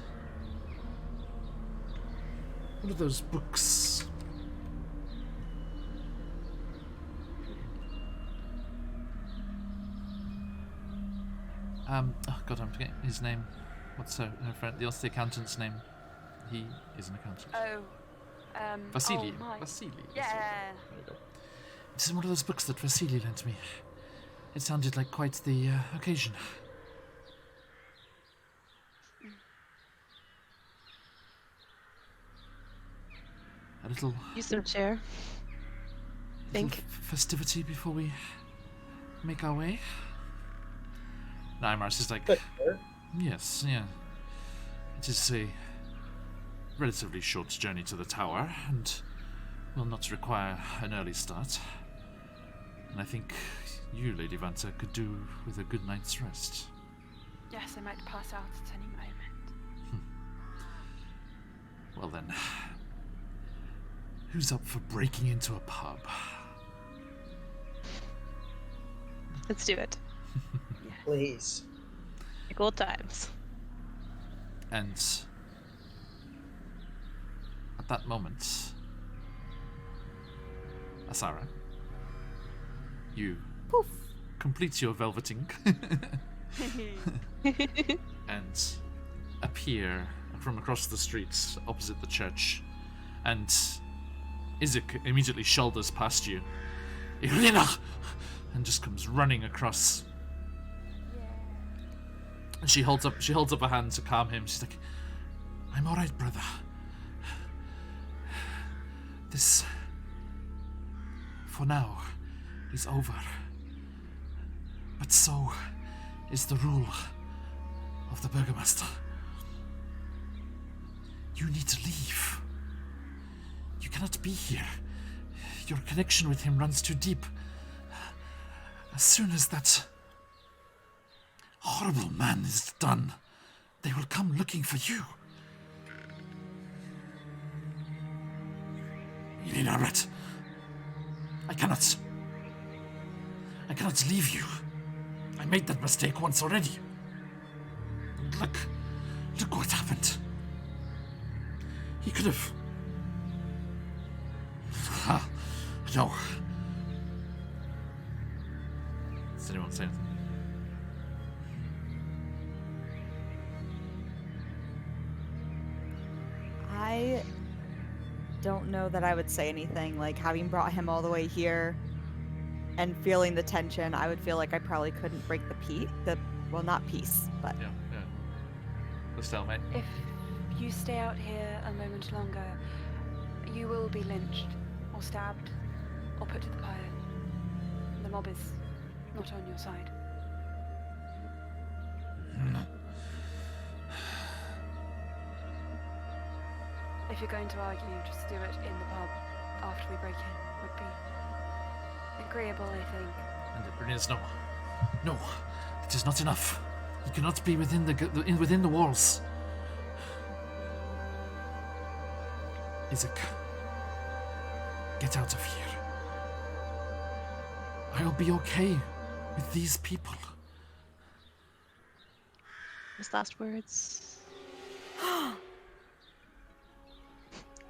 books. Oh god, I'm forgetting his name. What's the accountant's name? He is an accountant. Oh, Vasily. Oh my. Vasily. Yeah. There we go. It is one of those books that Vasily lent me. It sounded like quite the occasion. A little Use some chair. little Think. festivity before we make our way. Nymars is like, Good, sir. yes, yeah. It is a relatively short journey to the tower, and will not require an early start. And I think you, Lady Vanta, could do with a good night's rest. Yes, I might pass out at any moment. Well then, who's up for breaking into a pub? Let's do it. Yes. Please. Like old times. And at that moment, Asara, you Poof. complete your velveting and appear from across the streets opposite the church. And Isaac immediately shoulders past you. Irina! And just comes running across. And she holds up a hand to calm him. She's like, I'm alright, brother. This, for now, is over. But so is the rule of the Burgomaster. You need to leave. You cannot be here. Your connection with him runs too deep. As soon as that horrible man is done, they will come looking for you. Elena Red, I cannot leave you. I made that mistake once already. Look what happened. He could have... No. Does anyone say anything? I don't know that I would say anything. Like, having brought him all the way here and feeling the tension, I would feel like I probably couldn't break the peace. Well, not peace, but Yeah. The stalemate. If you stay out here a moment longer, you will be lynched, or stabbed, or put to the pyre. The mob is not on your side. If you're going to argue, just do it in the pub after we break in. Would be agreeable, I think. And it really is no, it is not enough. You cannot be within within the walls. Isaac, get out of here. I'll be okay with these people. His last words.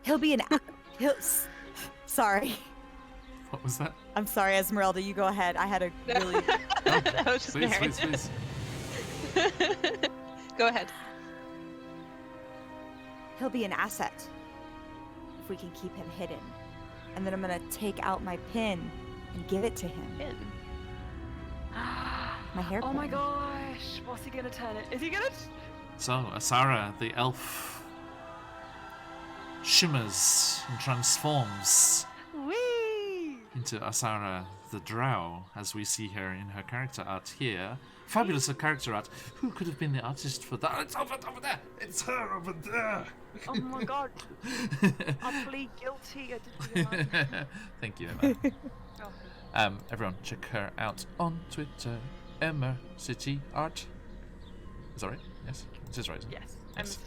he'll be an. Sorry. What was that? I'm sorry, Esmeralda. You go ahead. I had a really. That was just Please. Go ahead. He'll be an asset if we can keep him hidden. And then I'm gonna take out my pin and give it to him. In. My hairpin. Oh my gosh! What's he gonna turn it? Is he gonna? So, Asara, the elf, shimmers and transforms Whee! into Asara the Drow, as we see her in her character art here. Fabulous character art. Who could have been the artist for that? It's over there! It's her over there! Oh my god! I plead guilty. I didn't realize. Thank you, Emma. Oh. Everyone, check her out on Twitter. Emma City Art. Is that right? Yes. This is right, isn't it? Yes. Yes.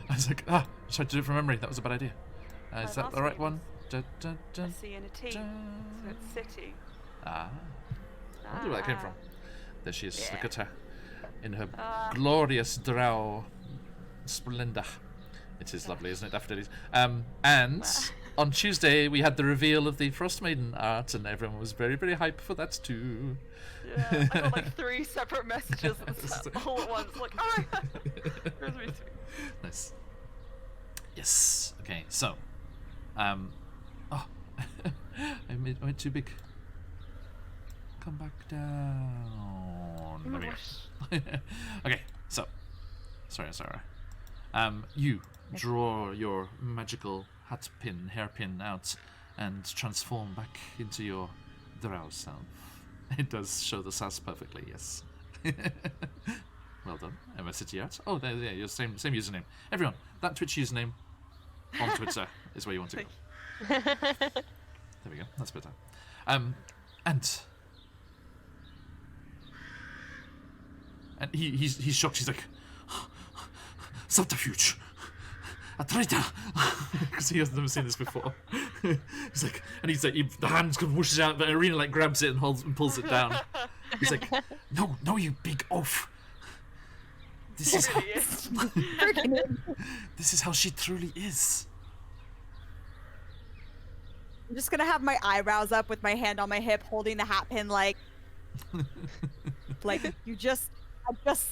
I was like, I tried to do it from memory. That was a bad idea. Is that the right one? Dun, dun, A dun, C and a T. So dun. it's city. I wonder where that came from. There she is. Yeah. Look at her in her glorious drow splendor. It is lovely, isn't it, Daffodillies? And on Tuesday we had the reveal of the Frost Maiden art, and everyone was very, very hyped for that too. Yeah, I got like 3 separate messages all at once. Like, oh my god. Nice. Yes. Okay. So, oh, I went too big. Come back down. Oh my There gosh. we go. Okay. So, sorry, Sarah. You draw your magical hairpin out and transform back into your drow self. It does show the sass perfectly, yes. Well done, Emma City Art. Oh, there, your same username. Everyone, that Twitch username on Twitter is where you want to go. There we go. That's better. And he's shocked. He's like, subterfuge, a traitor, because he has never seen this before. He's like, the hands come whooshes out, but Irina like grabs it and holds and pulls it down. He's like, no, you big oaf. This is how. This is how she truly is. I'm just gonna have my eyebrows up with my hand on my hip, holding the hat pin, like I just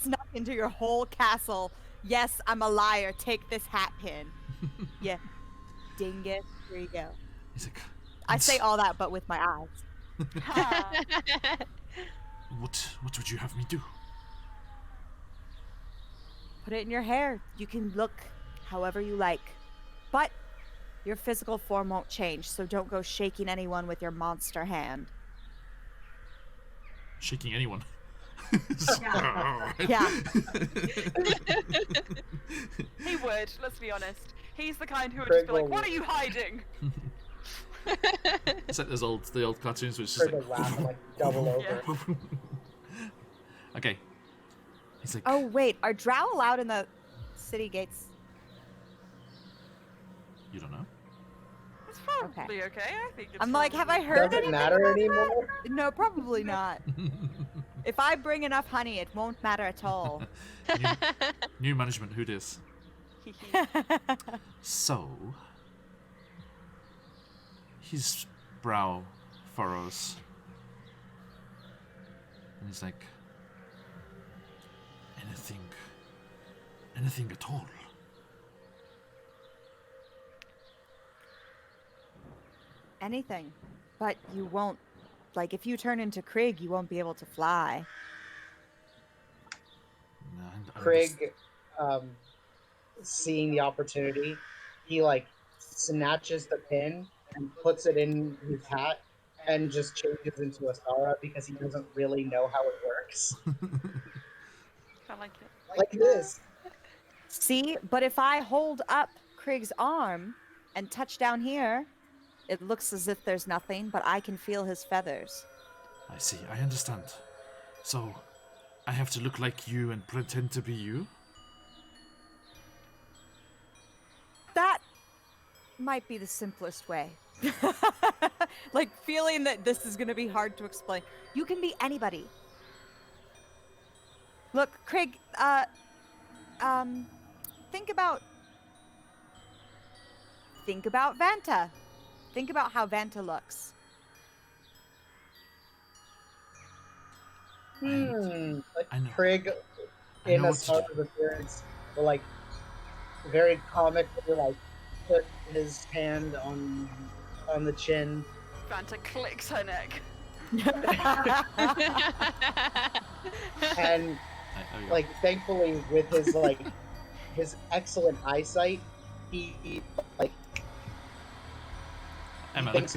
snuck into your whole castle. Yes, I'm a liar. Take this hat pin. Yeah, dingus. Here you go. He's like, I say all that, but with my eyes. What would you have me do? Put it in your hair. You can look however you like, but your physical form won't change. So don't go shaking anyone with your monster hand. Shaking anyone. Yeah. He would, let's be honest. He's the kind who would just be like, what are you hiding? It's like the old cartoons, which is Heard just the laugh and, like double over. Yeah. Okay. He's like, Oh wait, are drow allowed in the city gates? you don't know? It's probably okay. I think it's I'm like, have I probably- heard Doesn't anything matter about anymore. that? No, probably not. If I bring enough honey, it won't matter at all. New management, who dis? So, his brow furrows, and he's like, anything at all. Anything. But you won't, like, if you turn into Krieg, you won't be able to fly. No, Krieg, seeing the opportunity, he like snatches the pin and puts it in his hat and just changes into a Sara because he doesn't really know how it works. I like it. Like this. See? But if I hold up Krieg's arm and touch down here, it looks as if there's nothing, but I can feel his feathers. I see. I understand. So, I have to look like you and pretend to be you? That might be the simplest way. Like, feeling that this is going to be hard to explain. You can be anybody. Look, Krieg, think about Vanta. Think about how Vanta looks. I know. Krieg I know in a what to do. Sara's appearance will like very comically like put his hand on the chin. Vanta clicks her neck. And like thankfully with his like his excellent eyesight, he like Emma, thinks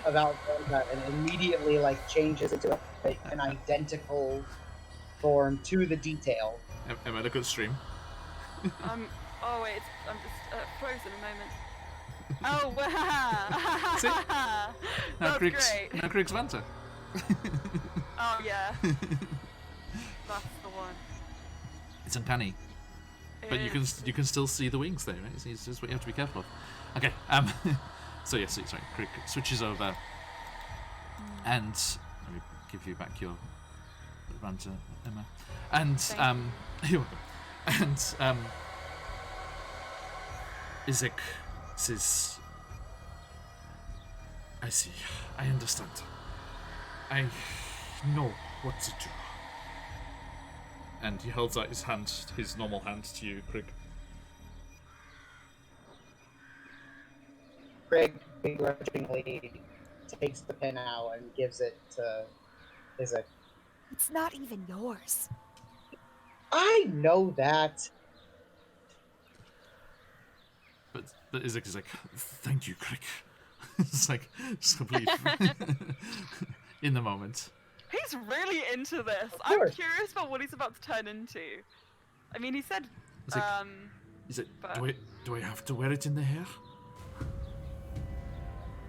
about that and immediately like changes into an identical form to the detail. Emma, look at the stream. Oh wait, I'm just frozen a moment. Oh wow! See? That's Krieg's, great. now Krieg's Vanta. Oh yeah, that's the one. It's uncanny. But It you is. can still see the wings there, right? It's just what you have to be careful of. Okay, so yes, sorry, Krieg switches over, and let me give you back your Vanta, Emma, and you're welcome. And Isaac says, I see, I understand. I know what to do. And he holds out his hand, his normal hand to you, Krieg. Krieg begrudgingly takes the pin out and gives it to Isaac. It's not even yours. I know that. But Isaac is like, thank you, Krieg. It's like, just complete in the moment. He's really into this. Of I'm course. curious about what he's about to turn into. I mean, he said, It's like, Is it? but- Do I have to wear it in the hair?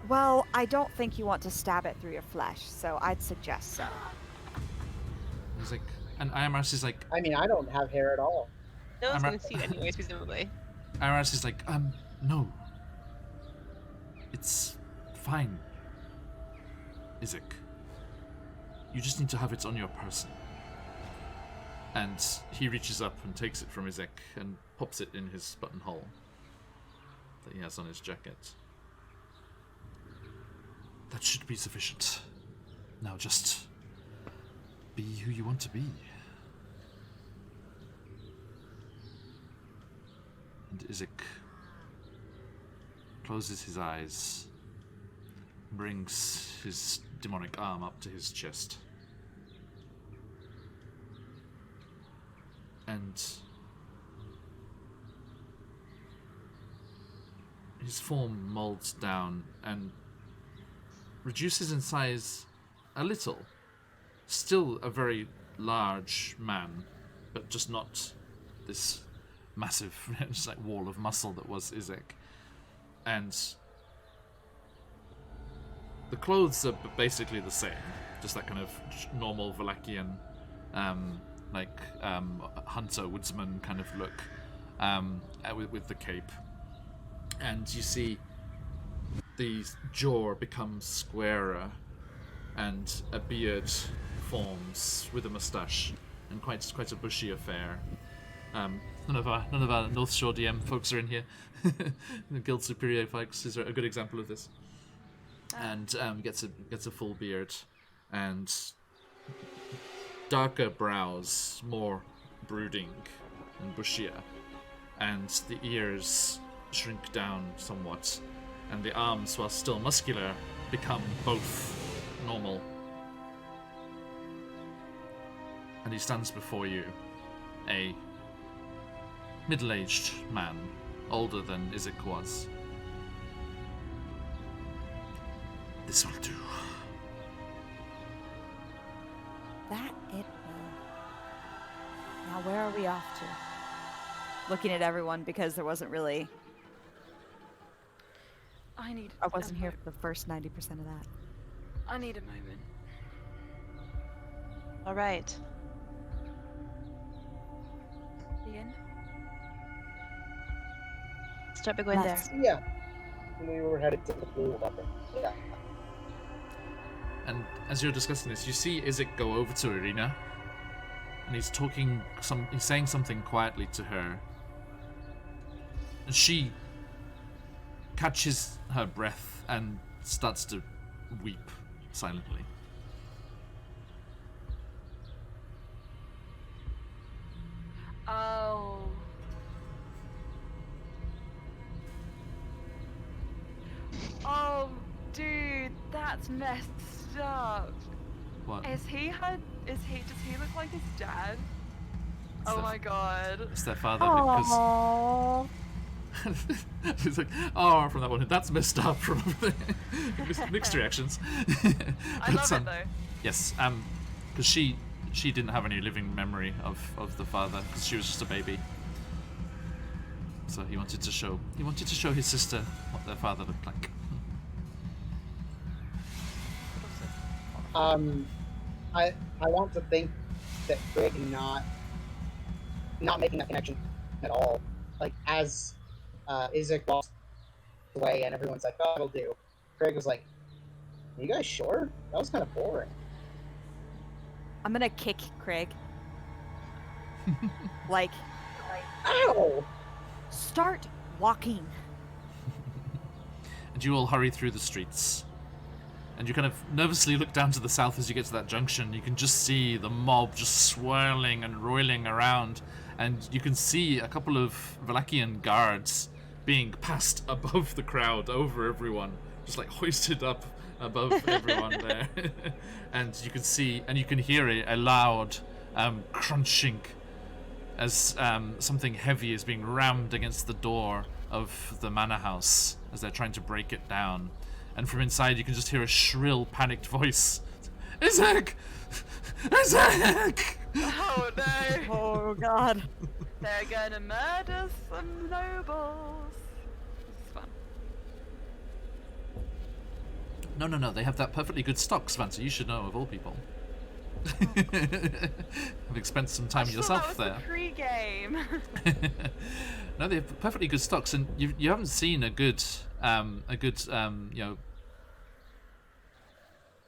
Well, I don't think you want to stab it through your flesh, so I'd suggest so. He's like, and Iamaris is like, I mean, I don't have hair at all. No one's I'm gonna see it anyways, presumably. Iamaris is like, no. It's fine, Isaac. You just need to have it on your person. And he reaches up and takes it from Isaac and pops it in his buttonhole that he has on his jacket. That should be sufficient. Now just be who you want to be. And Isaac closes his eyes, brings his demonic arm up to his chest, and his form molds down and reduces in size a little. Still a very large man, but just not this massive just like wall of muscle that was Isaac. And the clothes are basically the same, just that kind of normal Valachian, hunter, woodsman kind of look, with the cape. And you see the jaw becomes squarer, and a beard forms with a moustache, and quite a bushy affair. None of our North Shore DM folks are in here. The Guild Superior folks is a good example of this. And gets a full beard and darker brows, more brooding and bushier, and the ears shrink down somewhat, and the arms, while still muscular, become both normal. And he stands before you, a middle-aged man, older than Izek was. This will do. That it will. Now where are we off to? Looking at everyone because there wasn't really... I need. I wasn't here for the first 90% of that. I need a moment. All right. The inn? Start by going there. Let's- Yeah. We were headed to the pool, I think. Yeah. And as you're discussing this, you see Izek go over to Irina, and he's saying something quietly to her. And she catches her breath and starts to weep silently. Oh. Oh, dude, that's messed up. What? Does he look like his dad? It's Oh their- my god. It's their father because Aww. he's like, oh, from that one. That's messed up from over there. Mixed reactions. I love it though. Yes, because she didn't have any living memory of the father because she was just a baby. So he wanted to show his sister what their father looked like. I want to think that Greg not making that connection at all. Like as Izek walks away and everyone's like, "Oh, it'll do." Greg was like, "You guys sure? That was kind of boring." I'm gonna kick Craig. Like, Ow! start walking. And you all hurry through the streets. And you kind of nervously look down to the south as you get to that junction. You can just see the mob just swirling and roiling around. And you can see a couple of Valachian guards being passed above the crowd, over everyone. Just like hoisted up above everyone there. And you can see, and you can hear a loud crunching as something heavy is being rammed against the door of the manor house as they're trying to break it down. And from inside you can just hear a shrill, panicked voice. Izek! Izek! Oh no! Oh god. They're gonna murder some nobles. This is fun. No, they have that perfectly good stock, Svante. You should know of all people. Having spent some time I just yourself thought that there. was the pre-game. No, they have perfectly good stocks, and you haven't seen a good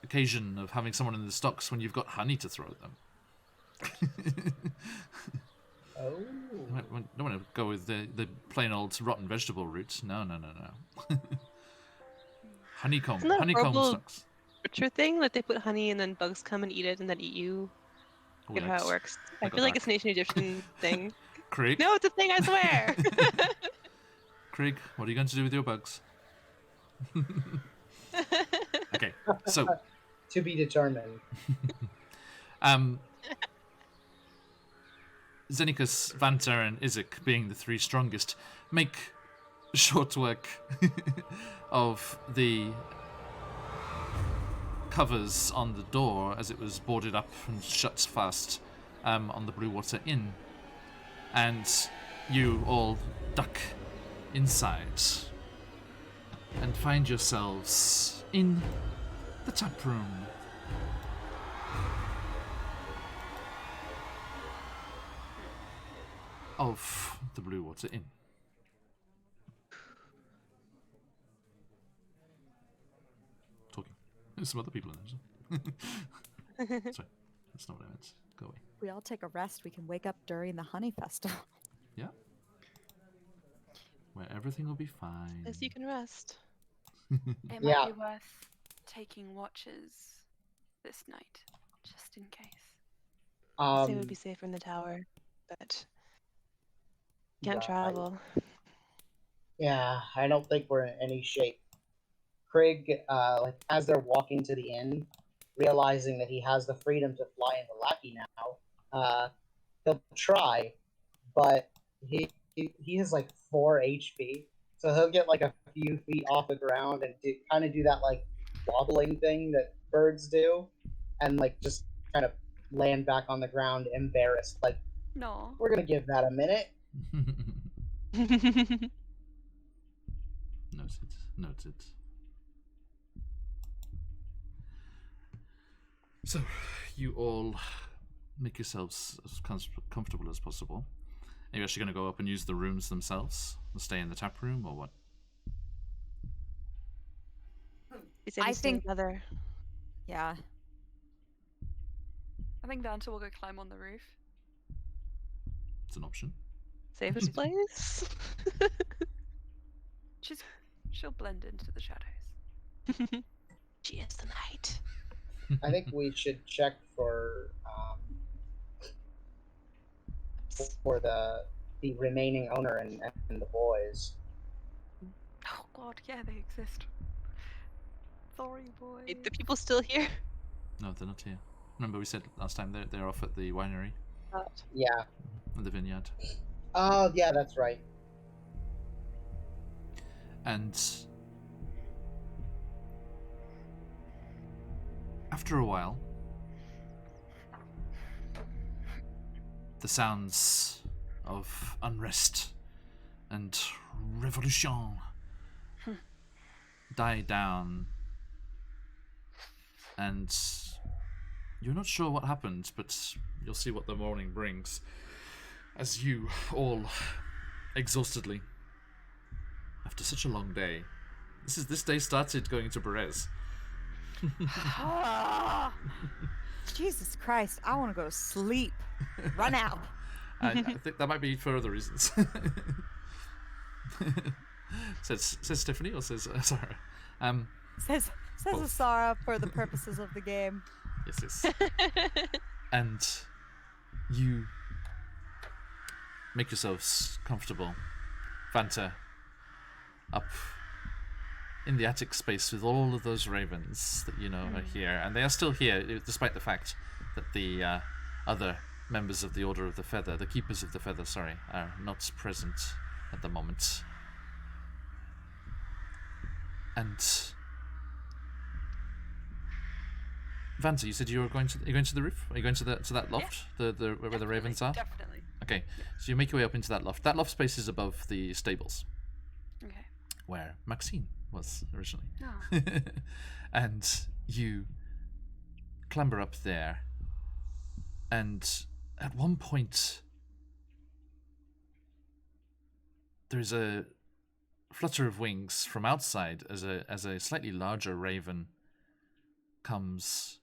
occasion of having someone in the stocks when you've got honey to throw at them. Oh. Don't want to go with the plain old rotten vegetable route. No. Honeycomb Isn't that a horrible- stocks. True thing, like they put honey and then bugs come and eat it and then eat you. Oh, Get how it yikes. works. I I got feel like dark. it's an ancient Egyptian thing. Craig, No, it's a thing, I swear. Craig, what are you going to do with your bugs? Okay, so To be determined. Xenicus, Vanta, and Izek, being the three strongest, make short work of the covers on the door as it was boarded up and shut fast on the Blue Water Inn. And you all duck inside and find yourselves in the tap room. Of the Blue Water Inn. Talking. There's some other people in there. Sorry, that's not what I meant. Go away. If we all take a rest, we can wake up during the honey festival. Yeah. Where everything will be fine. As you can rest. It Yeah. might be worth taking watches this night, just in case. Say it would be safer in the tower, but can't Right. travel. Yeah, I don't think we're in any shape Krieg, like as they're walking to the inn, realizing that he has the freedom to fly into Lackey now, he'll try, but he has like 4 HP, so he'll get like a few feet off the ground and kind of do that like wobbling thing that birds do, and like just kind of land back on the ground, embarrassed. Like, No. we're gonna give that a minute. Noted. Noted. So, you all make yourselves as comfortable as possible. Are you actually going to go up and use the rooms themselves? And stay in the tap room, or what? Is I anything think- other? Yeah. I think Danta will go climb on the roof. It's an option. Safest place? She'll blend into the shadows. She is the night. I think we should check for the remaining owner and the boys. Oh god, yeah, they exist. Sorry, boy. Wait, the people still here? No, they're not here. Remember we said last time they're off at the winery, Yeah. at the vineyard. Oh, yeah, that's right. And after a while, the sounds of unrest and revolution die down, and you're not sure what happened, but you'll see what the morning brings as you all exhaustedly, after such a long day, this day started going to Perez. Jesus Christ, I want to go to sleep. Run out. I think that might be for other reasons. says Tiffany, or says Sarah? Says Both. Asara for the purposes of the game. Yes. And you make yourselves comfortable. Vanta, up in the attic space with all of those ravens that you know are here, and they are still here, despite the fact that the other members of the Order of the Feather, the Keepers of the Feather, sorry, are not present at the moment. And Vanta, you said you were going to the roof? Are you going to that loft? The where the ravens are? Definitely. Okay, so you make your way up into that loft. That loft space is above the stables, Okay. where Maxine was originally. Oh. And you clamber up there, and at one point there is a flutter of wings from outside as a slightly larger raven comes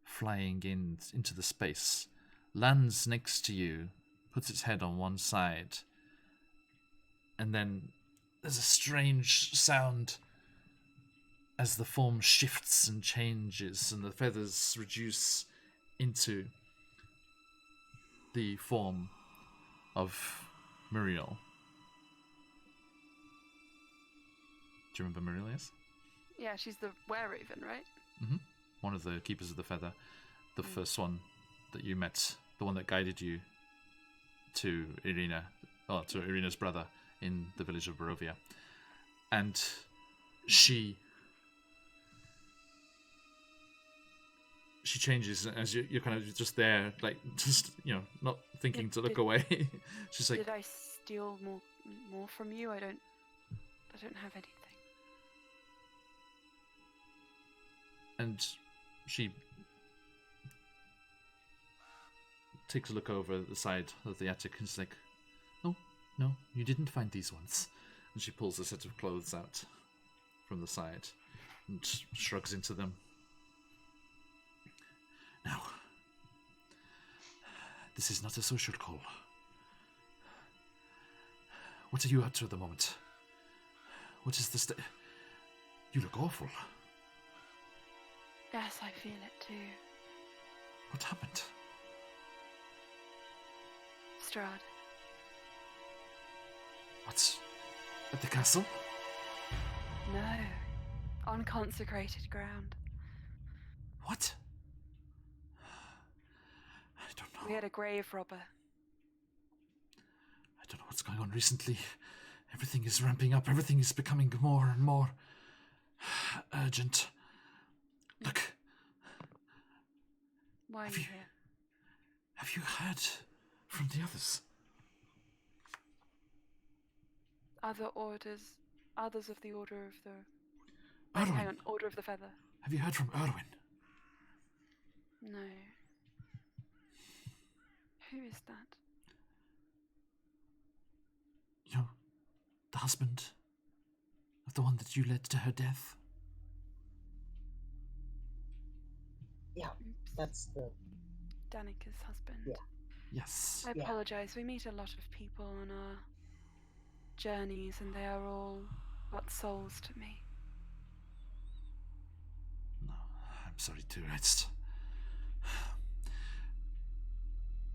flying into the space, lands next to you, puts its head on one side, and then there's a strange sound as the form shifts and changes and the feathers reduce into the form of Muriel. Do you remember Muriel, yes? Yeah, she's the were-raven, right? Mm-hmm. One of the Keepers of the Feather. The first one that you met. The one that guided you to Irina. Oh, to Irina's brother in the village of Barovia. And she changes as you're kind of just there, like, just, not thinking to look away. She's like, Did I steal more from you? I don't have anything. and she takes a look over the side of the attic and she's like, "Oh, no, you didn't find these ones." And she pulls a set of clothes out from the side and shrugs into them. "Now, this is not a social call. What are you up to at the moment? What is this? You look awful. Yes, I feel it too. What happened?" Strahd. "What's at the castle?" No. on consecrated ground. What? I don't know. We had a grave robber. I don't know what's going on recently. Everything is ramping up. Everything is becoming more and more urgent. Look. Why are you here? Have you heard from the others? Others of the Order of the... Erwin. Hang on, Order of the Feather. Have you heard from Erwin? No. Who is that? You know, the husband of the one that you led to her death? Yeah, that's the... Danika's husband. Yeah. Yes. I apologize. We meet a lot of people on our journeys, and they are all but souls to me. No, I'm sorry too. It's...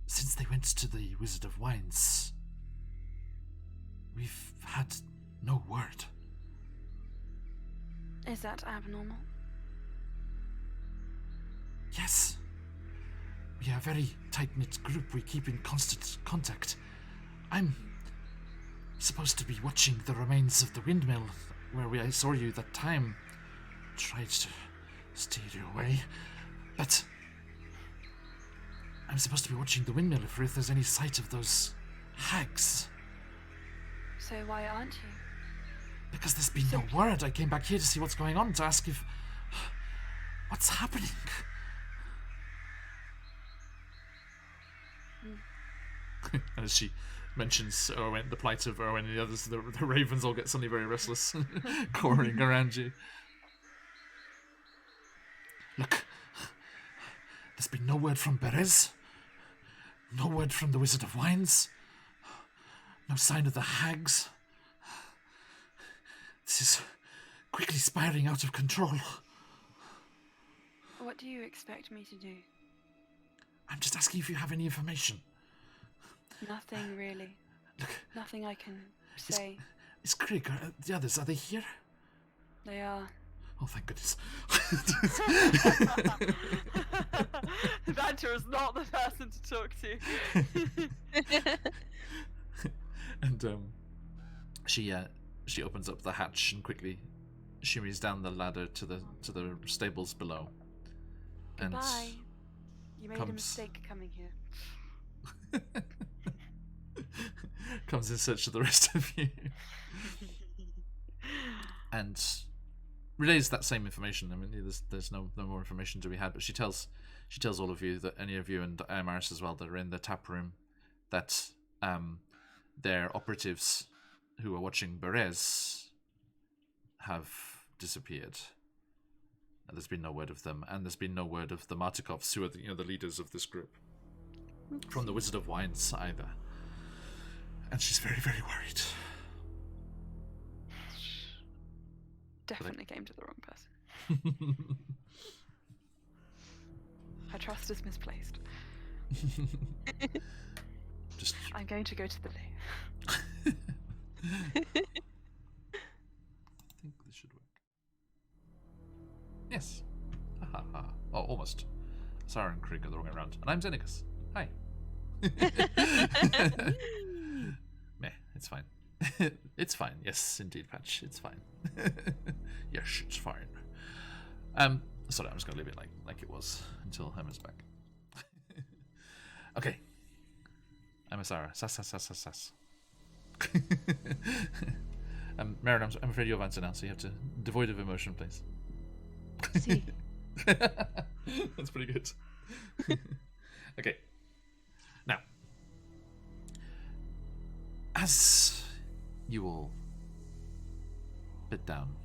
Since they went to the Wizard of Wines, we've had no word. Is that abnormal? Yes. We are a very tight-knit group. We keep in constant contact. I'm supposed to be watching the remains of the windmill where I saw you that time. Tried to steer you away, but I'm supposed to be watching the windmill if there's any sight of those hags. So why aren't you? Because there's been no word. I came back here to see what's going on, to ask if... What's happening? And as she mentions Erwin, the plight of Erwin and the others, the ravens all get suddenly very restless, cawing around you. Look, there's been no word from Perez, no word from the Wizard of Wines, no sign of the hags. This is quickly spiraling out of control. What do you expect me to do? I'm just asking if you have any information. Nothing really. Look, Nothing I can say. is Craig, the others, are they here? They are. Oh, thank goodness. Vanter is not the person to talk to. And she opens up the hatch and quickly shimmies down the ladder to the stables below. And Goodbye. You made a comes- mistake coming here. comes in search of the rest of you and relays that same information. I mean, there's no more information to be had, but she tells all of you, that any of you and Amaris as well, that are in the tap room, that their operatives who are watching Berez have disappeared. And there's been no word of them, and there's been no word of the Martikovs, who are the leaders of this group, from the Wizard of Wines either. And she's very, very worried. Definitely came to the wrong person. Her trust is misplaced. Just I'm going to go to the lake. I think this should work. Yes. Oh, almost. Sarah and Krieg are the wrong way around. And I'm Xenicus. Hi. Meh, it's fine. It's fine. Yes, indeed, Patch. It's fine. Yes, it's fine. Sorry, I'm just gonna leave it like it was until Emma's back. Okay. Emma, Sarah. Sass. Marin, I'm afraid you're Vansa now, so you have to devoid of emotion, please. See. That's pretty good. Okay. Now, as you all bed down,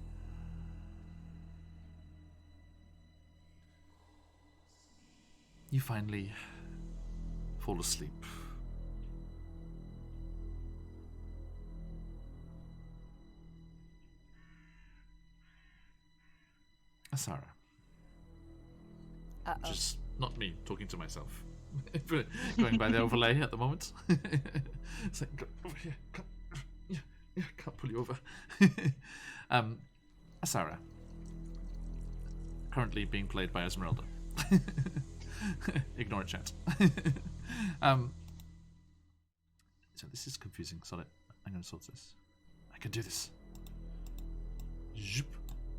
you finally fall asleep. Asara. Uh-oh. Just not me talking to myself. Going by the overlay at the moment. It's like, go over here. Come. Yeah, can't pull you over. Asara, currently being played by Esmeralda. Ignore it, chat. So this is confusing. Sorry, I'm going to sort this. I can do this. Zoop.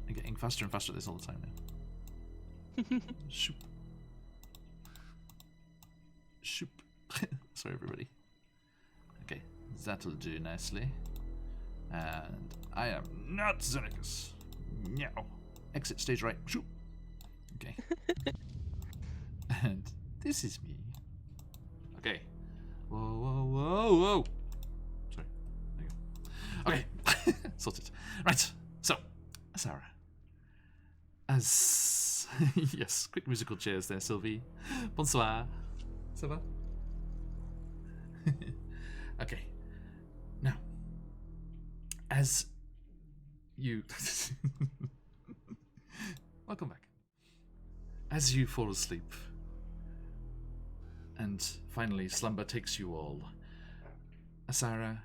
I'm getting faster and faster at this all the time now. Shoop. Shoop. Sorry, everybody. Okay, that'll do nicely. And I am not Xerxes. No. Exit stage right. Shoop. Okay. And this is me. Okay. Whoa, whoa, whoa, whoa. Sorry. There you go. Okay. Sorted. Right. So, Sarah. As... yes, quick musical chairs there, Sylvie. Bonsoir. Ça va? Okay. Now, as you... Welcome back. As you fall asleep, and finally slumber takes you all, Asara,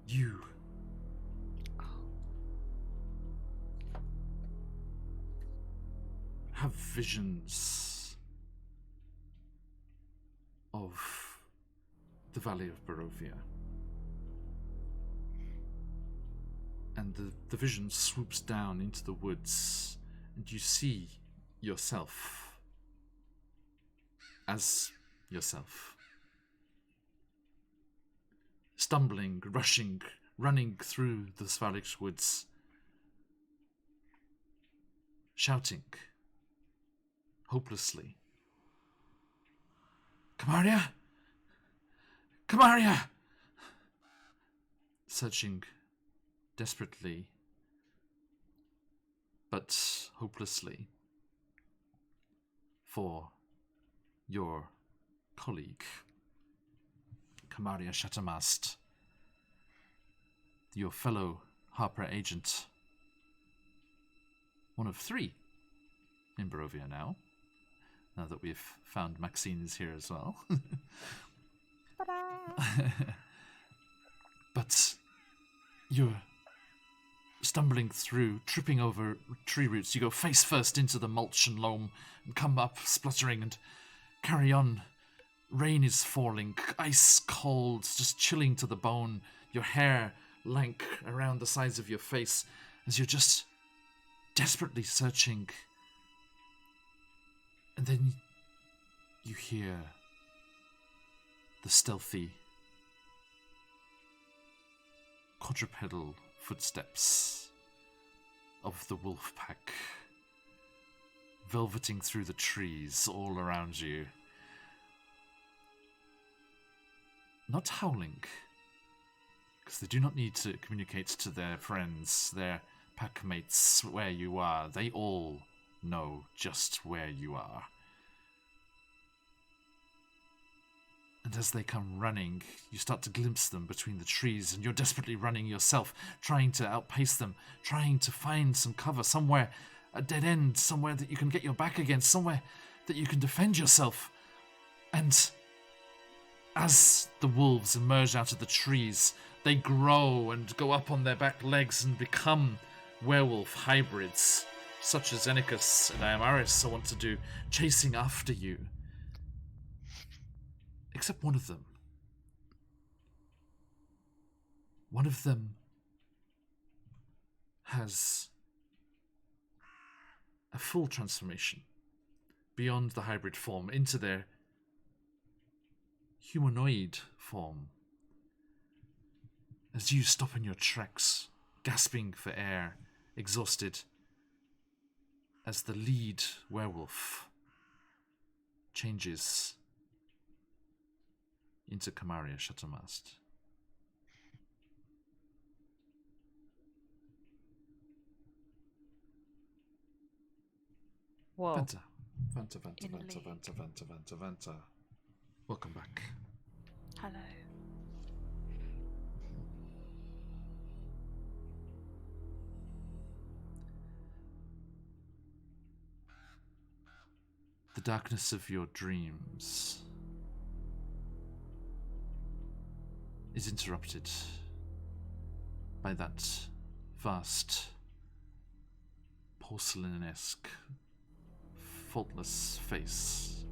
you have visions of the Valley of Barovia. And the vision swoops down into the woods, and you see yourself as yourself. Stumbling, rushing, running through the Svalix woods, shouting hopelessly, Kamaria! Kamaria! Searching desperately, but hopelessly, for your colleague, Kamaria Shattermast, your fellow Harper agent, one of 3 in Barovia now that we've found Maxine is here as well. But you're stumbling through, tripping over tree roots. You go face first into the mulch and loam and come up spluttering and carry on. Rain is falling, ice cold, just chilling to the bone. Your hair lank around the sides of your face as you're just desperately searching. And then you hear the stealthy quadrupedal footsteps of the wolf pack velveting through the trees all around you. Not howling, because they do not need to communicate to their friends, their pack mates, where you are. They all know just where you are. And as they come running, you start to glimpse them between the trees, and you're desperately running yourself, trying to outpace them, trying to find some cover somewhere, a dead end, somewhere that you can get your back against, somewhere that you can defend yourself. And as the wolves emerge out of the trees, they grow and go up on their back legs and become werewolf hybrids, such as Zenicus and Iamaris want to do, chasing after you. Except one of them. One of them has a full transformation beyond the hybrid form into their humanoid form. As you stop in your tracks, gasping for air, exhausted, as the lead werewolf changes into Kamaria Shattermast. Whoa. Vanta. Welcome back. Hello. The darkness of your dreams is interrupted by that vast porcelain-esque, faultless face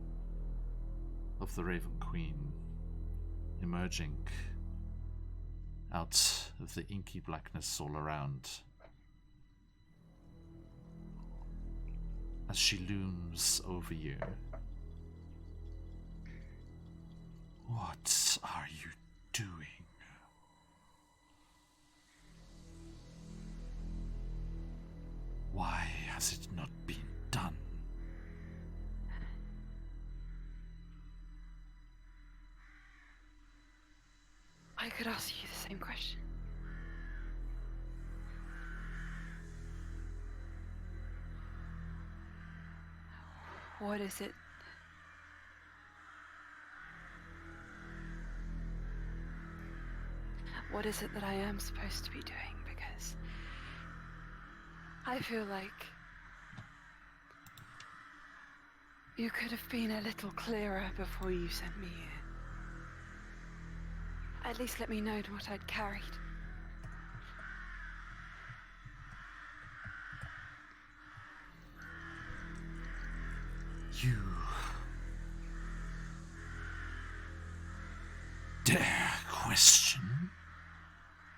of the Raven Queen emerging out of the inky blackness all around as she looms over you. What are you doing? Why has it not been done? I could ask you the same question. What is it? What is it that I am supposed to be doing? Because I feel like you could have been a little clearer before you sent me here. At least let me know what I'd carried. You dare question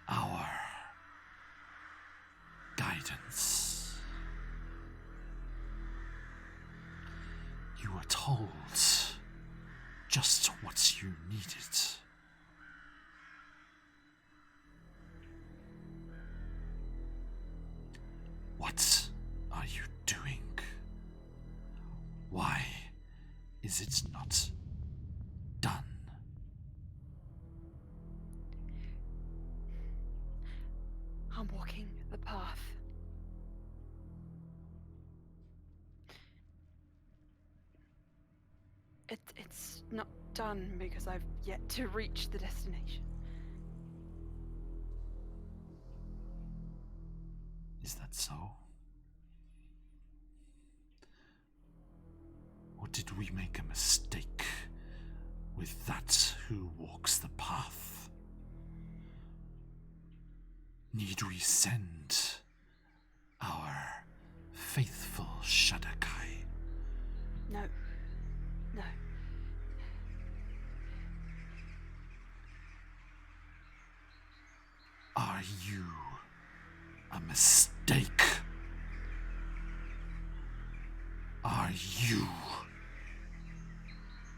our guidance. You were told just what you needed. What are you doing? Why is it not done? I'm walking the path. It's not done because I've yet to reach the destination. Is that so? Or did we make a mistake with that who walks the path? Need we send our faithful Shadakai? No. No. Are you a mistake? Are you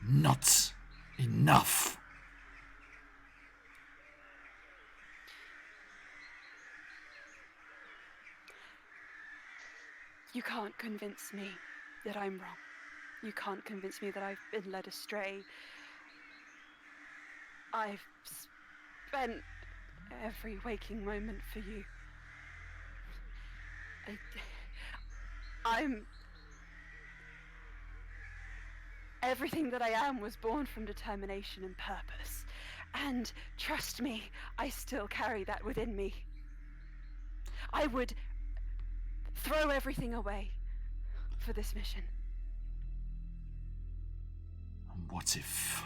not enough? You can't convince me that I'm wrong. You can't convince me that I've been led astray. I've spent every waking moment for you. I'm... Everything that I am was born from determination and purpose. And trust me, I still carry that within me. I would throw everything away for this mission. And what if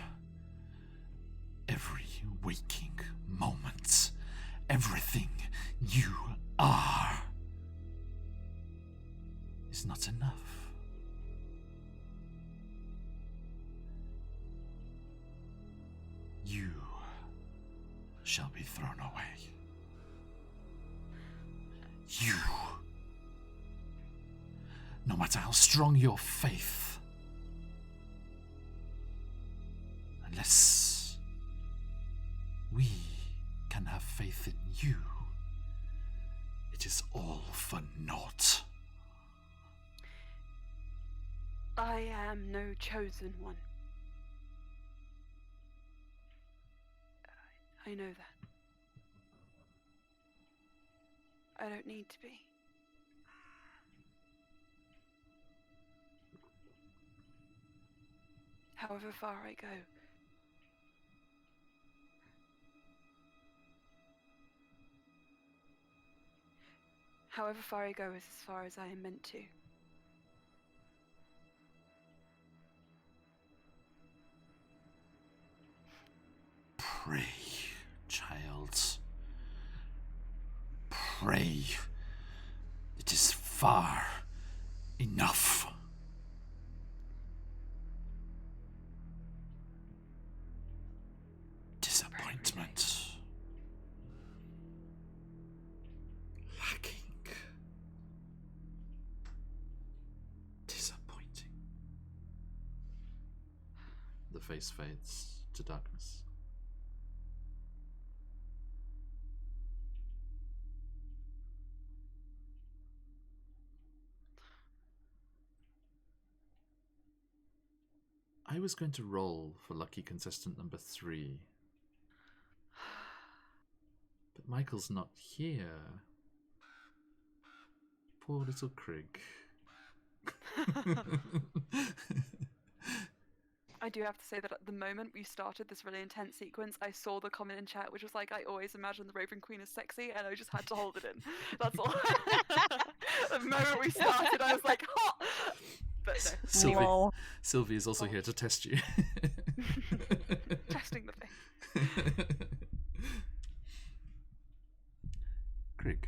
every waking moment, everything you are, is not enough? You shall be thrown away. You, no matter how strong your faith, unless we can have faith in you, it is all for naught. I am no chosen one. I know that. I don't need to be. However far I go, is as far as I am meant to. Pray, child. Pray. It is far Enough. Disappointment. Lacking. Disappointing. The face fades to darkness. I was going to roll for lucky contestant number 3. But Michael's not here. Poor little Krig. I do have to say that at the moment we started this really intense sequence, I saw the comment in chat which was like, I always imagine the Raven Queen as sexy, and I just had to hold it in. That's all. The moment we started, I was like, hot! But no. Sylvie is also here to test you. Testing the thing. Krig.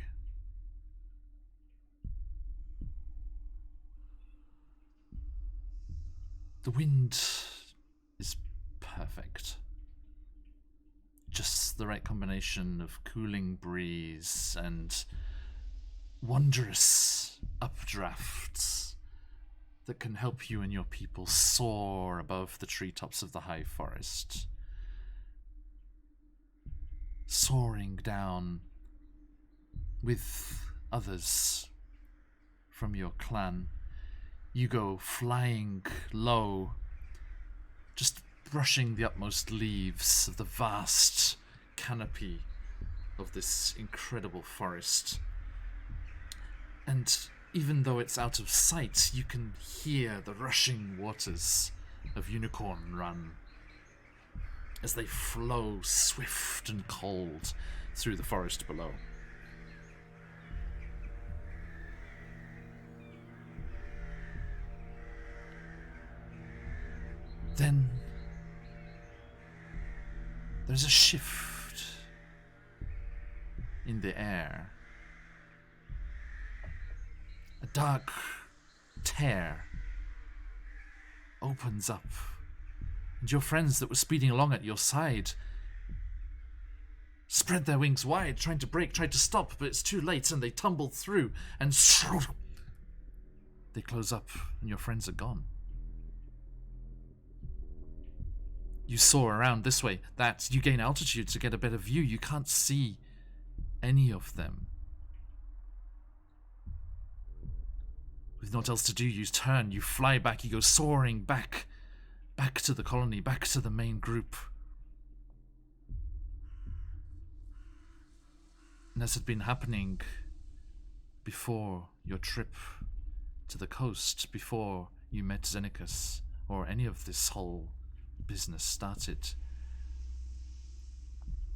The wind is perfect. Just the right combination of cooling breeze and wondrous updrafts that can help you and your people soar above the treetops of the high forest. Soaring down with others from your clan. You go flying low, just brushing the utmost leaves of the vast canopy of this incredible forest. And even though it's out of sight, you can hear the rushing waters of Unicorn Run as they flow swift and cold through the forest below. Then there's a shift in the air. A dark tear opens up, and your friends that were speeding along at your side spread their wings wide, trying to brake, tried to stop, but it's too late, and they tumbled through, and they close up, and your friends are gone. You soar around this way, that you gain altitude to get a better view. You can't see any of them. With naught else to do, you turn, you fly back, you go soaring back to the colony, back to the main group. And as had been happening before your trip to the coast, before you met Xenicus, or any of this whole business started,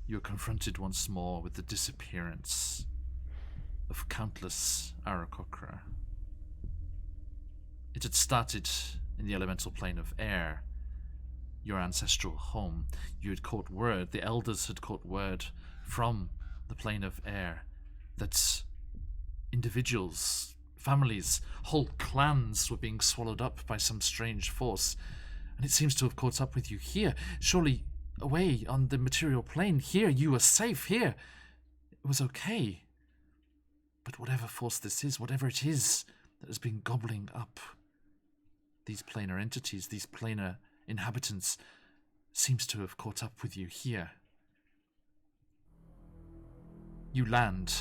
you're confronted once more with the disappearance of countless Aarakocra. It had started in the elemental plane of air, your ancestral home. You had caught word, the elders had caught word from the plane of air that individuals, families, whole clans were being swallowed up by some strange force. And it seems to have caught up with you here. Surely away on the material plane. Here you were safe. Here it was okay. But whatever force this is, whatever it is that has been gobbling up these planar entities, these planar inhabitants, seems to have caught up with you here. You land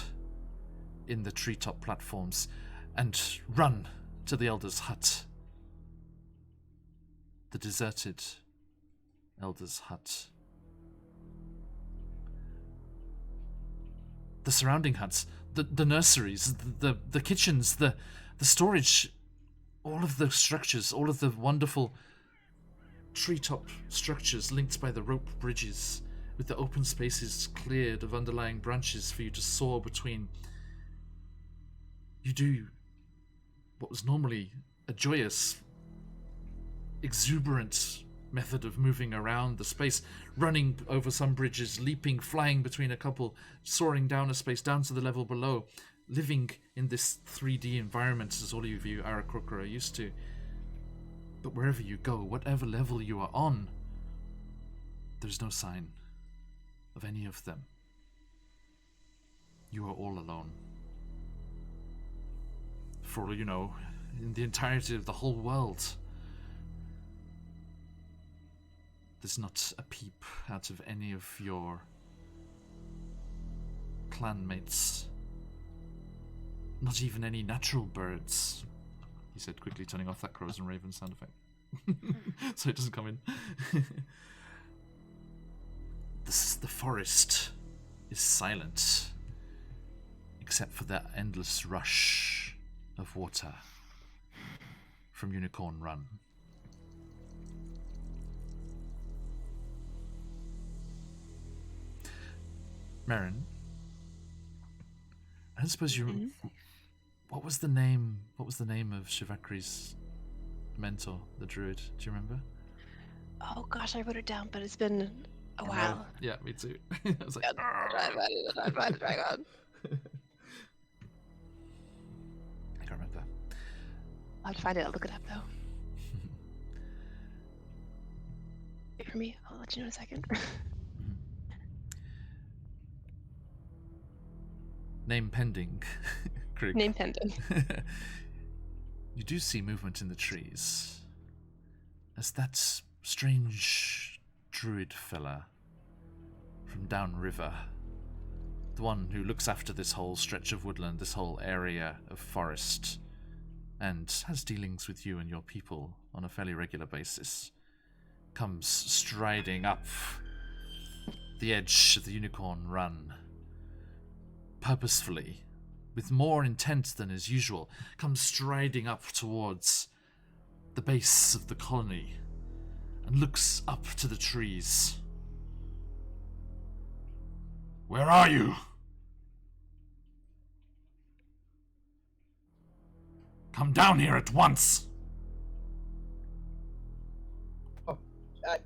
in the treetop platforms and run to the Elder's hut. The deserted Elder's hut. The surrounding huts, the nurseries, the kitchens, the storage, all of the structures, all of the wonderful treetop structures linked by the rope bridges, with the open spaces cleared of underlying branches for you to soar between. You do what was normally a joyous, exuberant method of moving around the space, running over some bridges, leaping, flying between a couple, soaring down a space, down to the level below, living in this 3D environment as all of you Aarakocra are used to. But wherever you go, whatever level you are on, there's no sign of any of them. You are all alone. For all you know, in the entirety of the whole world, there's not a peep out of any of your clanmates. Not even any natural birds, he said, quickly turning off that crows and ravens sound effect. So it doesn't come in. The forest is silent, except for that endless rush of water from Unicorn Run. Marin, I don't suppose you. What was the name? What was the name of Shivakri's mentor, the druid? Do you remember? Oh gosh, I wrote it down, but it's been a while. Yeah, me too. I was like, I I don't remember. I'll find it. I'll look it up though. Wait for me. I'll let you know in a second. Name pending. Krieg. Name pending. You do see movement in the trees. As that strange druid fella from downriver, the one who looks after this whole stretch of woodland, this whole area of forest, and has dealings with you and your people on a fairly regular basis, comes striding up the edge of the Unicorn Run, purposefully, with more intent than is usual, comes striding up towards the base of the colony and looks up to the trees. Where are you? Come down here at once!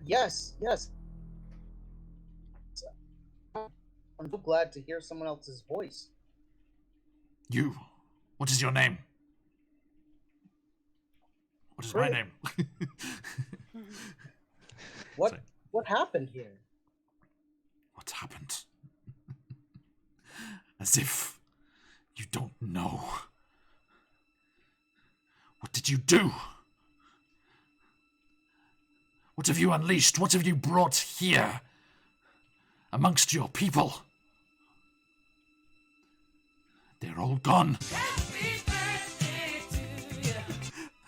Yes. I'm so glad to hear someone else's voice. You, what is your name? What is my name? What happened here? What happened? As if you don't know. What did you do? What have you unleashed? What have you brought here amongst your people? They're all gone.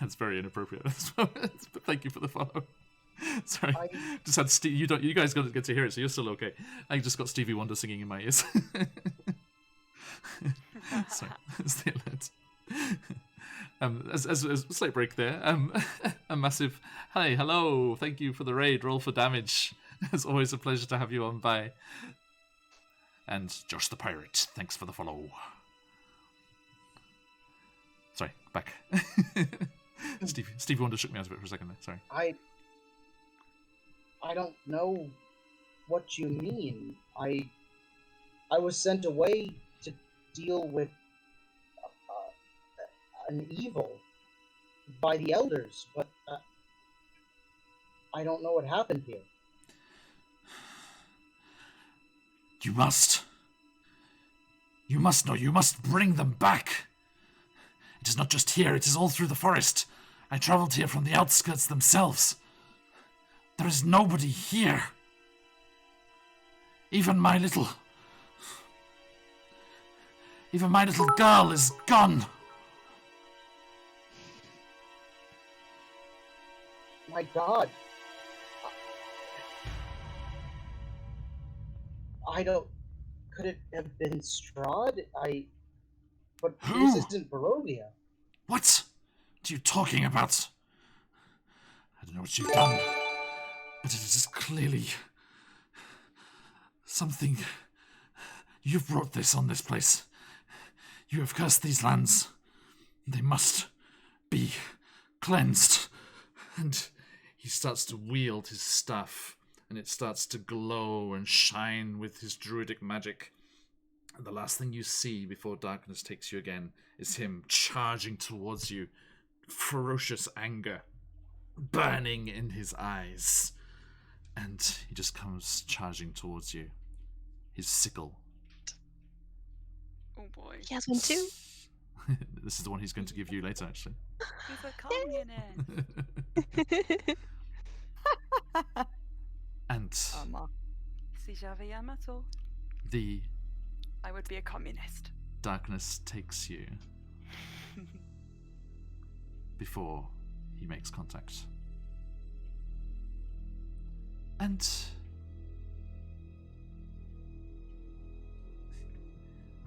That's very inappropriate. But thank you for the follow. Sorry, just had Steve. You guys don't get to hear it, so you're still okay. I just got Stevie Wonder singing in my ears. Sorry, it's the alert. As a slight break there. A massive hi, hello, thank you for the raid. Roll for damage. It's always a pleasure to have you on by. And Josh the Pirate, thanks for the follow. Sorry, back. Stevie Wonder shook me out a bit for a second there. Sorry. I don't know what you mean. I was sent away to deal with an evil by the elders, but I don't know what happened here. You must know. You must bring them back. It is not just here, it is all through the forest. I traveled here from the outskirts themselves. There is nobody here. Even my little girl is gone. My God. I don't... Could it have been Strahd? But Who? This isn't Barovia. What are you talking about? I don't know what you've done, but it is clearly something. You've brought this on this place. You have cursed these lands. They must be cleansed. And he starts to wield his staff, and it starts to glow and shine with his druidic magic. And the last thing you see before darkness takes you again is him charging towards you, ferocious anger burning in his eyes. And he just comes charging towards you, his sickle. Oh boy. He has one too. This is the one he's going to give you later, actually. He's a communist. And Si j'avais un marteau, the I would be a communist. darkness takes you before he makes contact. And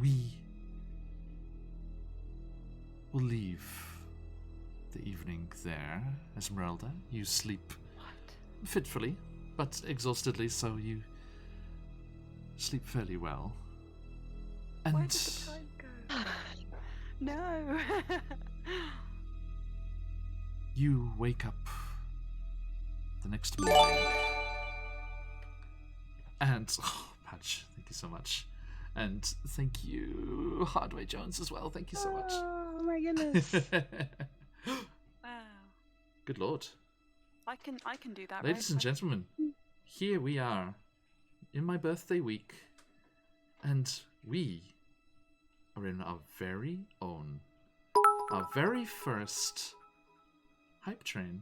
we will leave the evening there, Esmeralda. You sleep fitfully, but exhaustedly, so you sleep fairly well. And Where did the time go? No. you wake up the next morning. And, Patch, thank you so much. And thank you, Hardway Jones, as well. Thank you so much. Oh my goodness. Wow. Good lord. I can do that. Ladies and gentlemen, here we are in my birthday week, and we are in our very own, our very first hype train.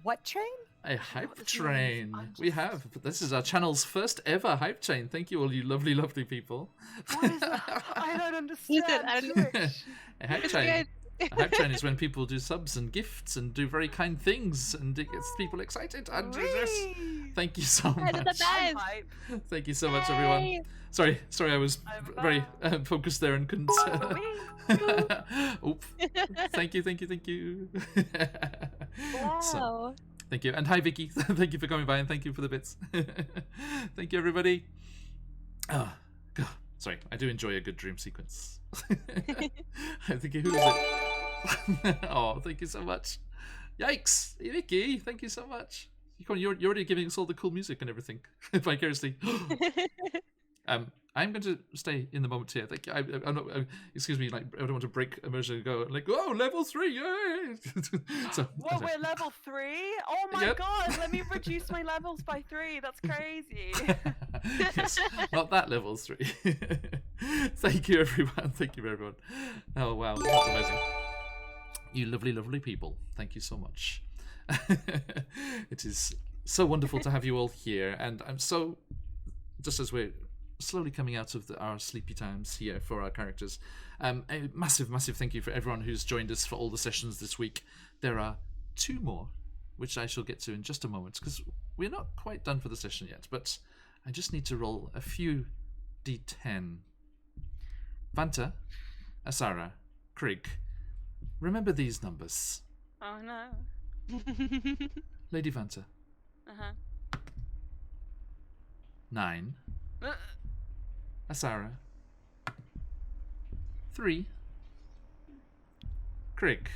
What train? A hype what this train. means. We have. This is our channel's first ever hype train. Thank you, all you lovely, lovely people. What is that? I don't understand. Listen, I don't- Twitch. A hype train. A hype train is when people do subs and gifts and do very kind things, and it gets people excited. And Whee! thank you so Guys, it's much. the best. I'm hype. Thank you so much, everyone. Yay. Sorry, I was I'm very focused there and couldn't. Whee! Oop. Thank you. Wow. So, thank you. And hi, Vicky. Thank you for coming by, and thank you for the bits. Thank you, everybody. Ah, God. Sorry, I do enjoy a good dream sequence. I think, who is it? Oh, thank you so much. Yikes, Vicky, thank you so much. You're already giving us all the cool music and everything vicariously. I'm going to stay in the moment here. Thank you. I'm not. Excuse me. Like, I don't want to break immersion and go like, oh, level 3, yay! So, Whoa, we're level 3? Oh my Yep. god, let me reduce my levels by 3. That's crazy. Yes, not that level 3. Thank you, everyone. Thank you, everyone. Oh wow, that's amazing. You lovely, lovely people. Thank you so much. It is so wonderful to have you all here, and I'm so, just as we're slowly coming out of our sleepy times here for our characters, a massive thank you for everyone who's joined us for all the sessions this week. There are 2 more, which I shall get to in just a moment, because we're not quite done for the session yet, but I just need to roll a few d10. Vanta, Asara, Krieg, remember these numbers. Oh no. Lady Vanta, Uh-huh. 9. Uh, Asara, 3. Krieg,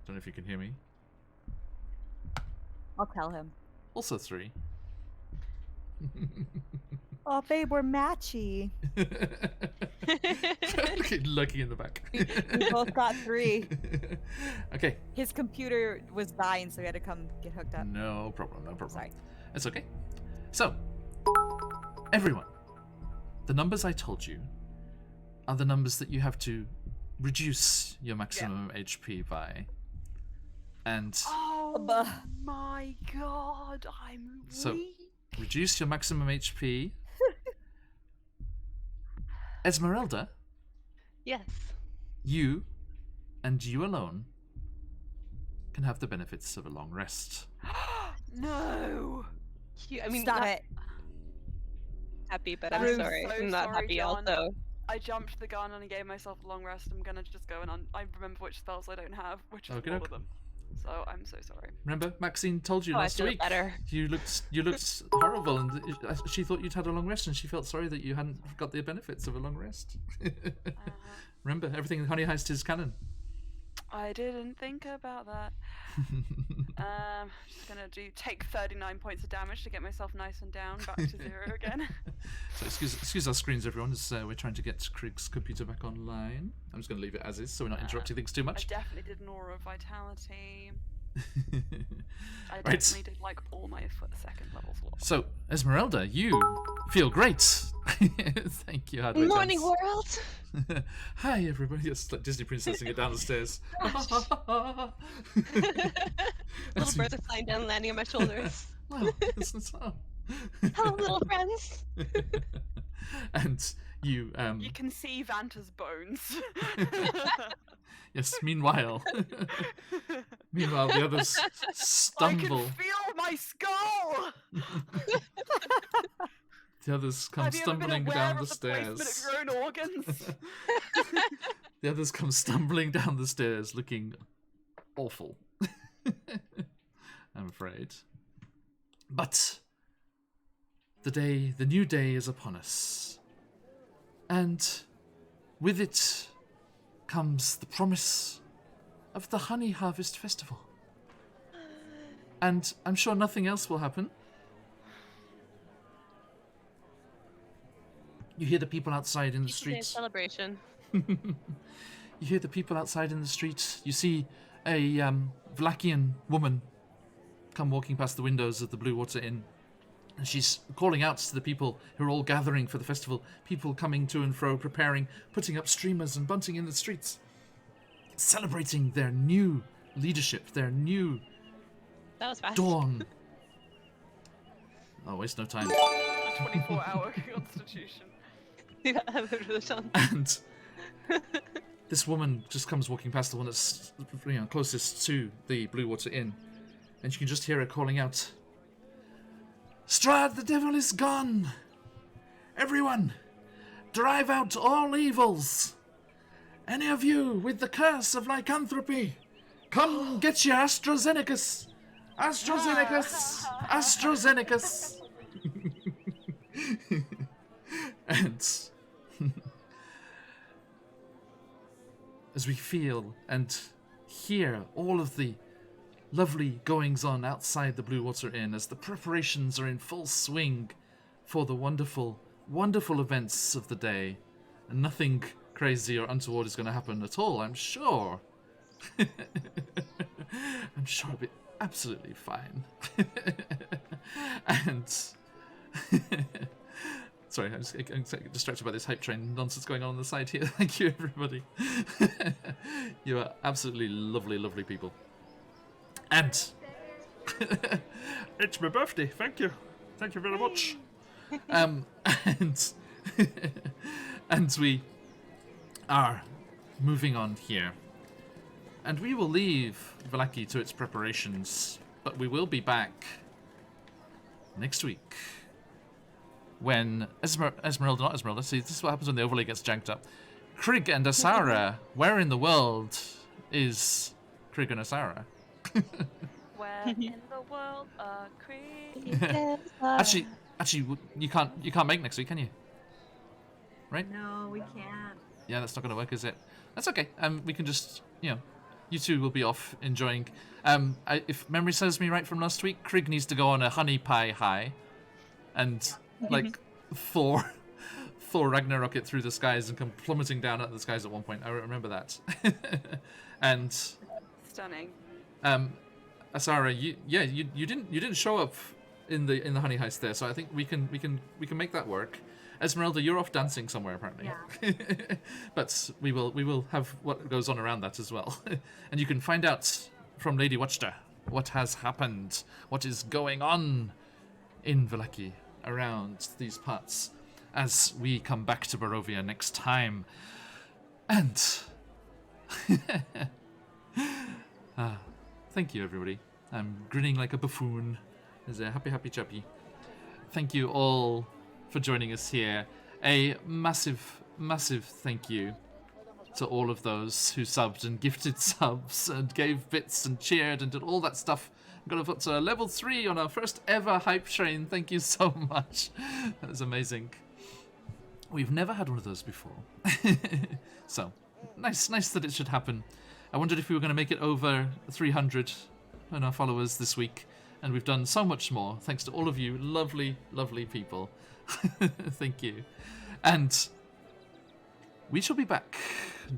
don't know if you can hear me. I'll tell him. Also 3. Oh, babe, we're matchy. Lucky in the back. We both got 3. Okay. His computer was dying, so we had to come get hooked up. No problem. Sorry. It's okay. So, everyone, the numbers I told you are the numbers that you have to reduce your maximum HP by. And oh my god, I'm So- weak. reduce your maximum HP. Esmeralda, Yes. you and you alone can have the benefits of a long rest. No. I mean, Stop not it. happy, but I'm I'm sorry. so I'm not sorry, happy John. also. I jumped the gun and I gave myself a long rest. I'm gonna just go and I remember which spells I don't have, which is Okay, all okay. of them. So I'm so sorry. Remember, Maxine told you Oh, I last feel week. better. You looked horrible, and she thought you'd had a long rest, and she felt sorry that you hadn't got the benefits of a long rest. Remember, everything in Honey Heist is canon. I didn't think about that. Just gonna take 39 points of damage to get myself nice and down, back to 0 again. So excuse our screens, everyone, as we're trying to get Krieg's computer back online. I'm just going to leave it as is, so we're not interrupting things too I much. definitely did an Aura of Vitality. I Right. definitely did like all my second level slots. So, Esmeralda, you feel great. Thank you, Hardware Morning, Dance. world. Hi, everybody. It's like Disney princessing it down the stairs. Little birds are flying down, landing on my shoulders. Well, it's not. Hello, little friends. And you You can see Vanta's bones. yes, meanwhile the others stumble. I can feel my skull. The others come Have you ever been stumbling aware down of the placement stairs. of your own organs? The others come stumbling down the stairs looking awful. I'm afraid. But the new day is upon us. And with it comes the promise of the Honey Harvest Festival. And I'm sure nothing else will happen. You hear the people outside in the streets. Celebration. You hear the people outside in the street. You see a Vlakian woman come walking past the windows of the Blue Water Inn. And she's calling out to the people who are all gathering for the festival. People coming to and fro, preparing, putting up streamers and bunting in the streets. Celebrating their new leadership, their new That was fast. dawn. Oh, waste no time. 24-hour constitution. Yeah, I would really done. And this woman just comes walking past the one that's closest to the Blue Water Inn, and you can just hear her calling out, "Strahd, the devil is gone! Everyone, drive out all evils! Any of you with the curse of lycanthropy, come get your AstraZenecas! AstraZenecas! AstraZenecas!" And as we feel and hear all of the lovely goings on outside the Blue Water Inn, as the preparations are in full swing for the wonderful, wonderful events of the day, and nothing crazy or untoward is going to happen at all, I'm sure. I'm sure it'll be absolutely fine. And sorry, I'm distracted by this hype train nonsense going on the side here. Thank you, everybody. You are absolutely lovely, lovely people. And it's my birthday. Thank you very much. And and we are moving on here, and we will leave Vallaki to its preparations, but we will be back next week when Esmeralda, not Esmeralda. See, this is what happens when the overlay gets janked up. Krieg and Asara. Where in the world is Krieg and Asara? Where in the world are Krieg? Actually, you can't make next week, can you? Right? No, we can't. Yeah, that's not going to work, is it? That's okay. We can just, you two will be off enjoying. If memory serves me right from last week, Krieg needs to go on a honey pie high, and like Thor Ragnarok it through the skies and come plummeting down at the skies at one point. I remember that. And Stunning. Asara, you didn't show up in the honey heist there, so I think we can make that work. Esmeralda, you're off dancing somewhere apparently. Yeah. But we will have what goes on around that as well. And you can find out from Lady Watchter what has happened, what is going on in Vallaki around these parts as we come back to Barovia next time. And thank you, everybody. I'm grinning like a buffoon. There's a happy chappy. Thank you all for joining us here. A massive thank you to all of those who subbed and gifted subs and gave bits and cheered and did all that stuff. Got up to level 3 on our first ever hype train. Thank you so much. That was amazing. We've never had one of those before. So, nice that it should happen. I wondered if we were going to make it over 300 on our followers this week, and we've done so much more thanks to all of you lovely, lovely people. Thank you. And we shall be back.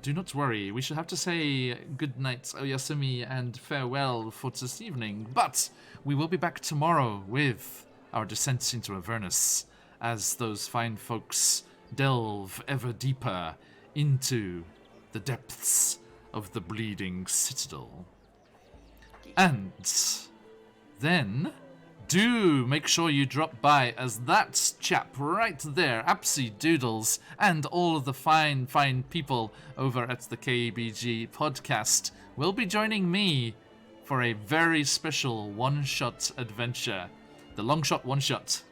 Do not worry. We shall have to say good night, oyasumi, and farewell for this evening. But we will be back tomorrow with our descent into Avernus as those fine folks delve ever deeper into the depths of the Bleeding Citadel. And then do make sure you drop by, as that chap right there, Apsy Doodles, and all of the fine, fine people over at the KBG podcast will be joining me for a very special one-shot adventure. The Long Shot One-Shot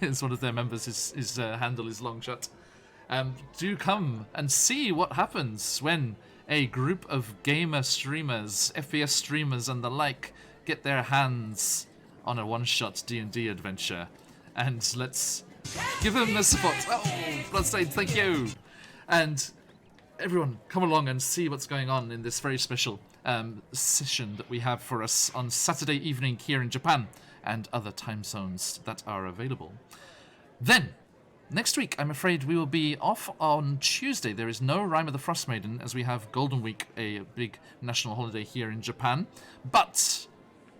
is one of their members. His handle is Long Shot. Do come and see what happens when a group of gamer streamers, FPS streamers and the like get their hands on a one-shot D&D adventure. And let's give them the support. Oh, Bloodstained, thank you! And everyone, come along and see what's going on in this very special session that we have for us on Saturday evening here in Japan and other time zones that are available. Then, next week, I'm afraid we will be off on Tuesday. There is no Rime of the Frost Maiden, as we have Golden Week, a big national holiday here in Japan. But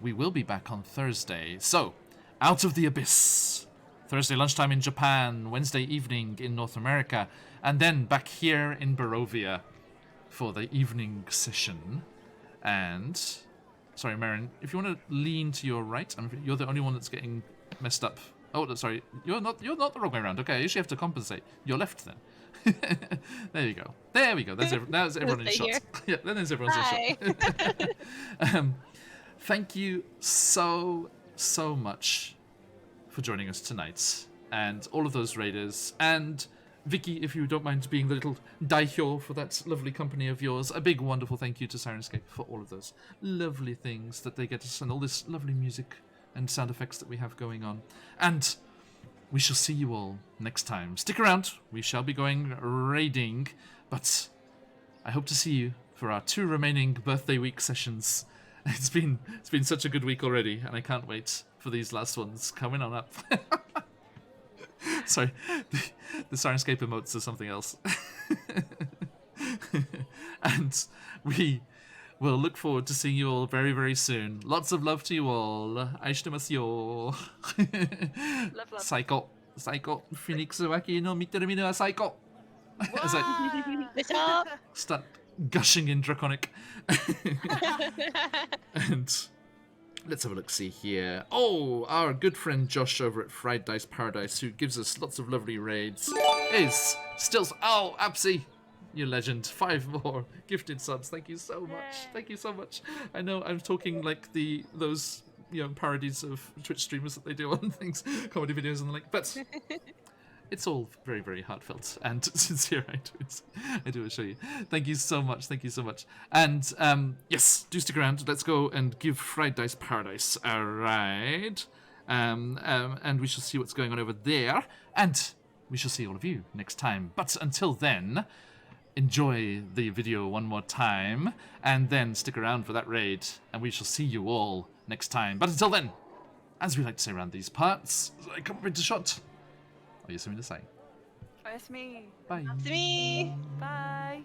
we will be back on Thursday. So, Out of the Abyss. Thursday lunchtime in Japan, Wednesday evening in North America, and then back here in Barovia for the evening session. And, sorry, Marin, if you want to lean to your right, you're the only one that's getting messed up. Oh, sorry, you're not the wrong way around. Okay, I usually have to compensate. You're left then. There you go. There we go. There's everyone in shot. Yeah, then there's everyone's in shot. Thank you so much for joining us tonight, and all of those raiders, and Vicky, if you don't mind being the little daihyo for that lovely company of yours. A big wonderful thank you to Sirenscape for all of those lovely things that they get us, and all this lovely music and sound effects that we have going on. And we shall see you all next time. Stick around, we shall be going raiding, but I hope to see you for our 2 remaining birthday week sessions. It's been such a good week already, and I can't wait for these last ones coming on up. Sorry, the Sirenscape emotes are something else. And we will look forward to seeing you all very, very soon. Lots of love to you all. Aishitemasu yo. Love. Saiko. Phoenix waki no miteru minu wa saiko. As I start gushing in Draconic. And let's have a look-see here. Oh, our good friend Josh over at Fried Dice Paradise, who gives us lots of lovely raids, is still... Oh, Apsy, you legend. 5 more gifted subs. Thank you so much. Thank you so much. I know I'm talking like those parodies of Twitch streamers that they do on things, comedy videos and the like, but it's all very, very heartfelt and sincere. I do assure you. Thank you so much. Thank you so much. And yes, do stick around. Let's go and give Fried Dice Paradise a ride. And we shall see what's going on over there. And we shall see all of you next time. But until then, enjoy the video one more time. And then stick around for that raid. And we shall see you all next time. But until then, as we like to say around these parts, I come into shot. Oyasumi nasai. Oyasumi. Bye. It's me. Bye.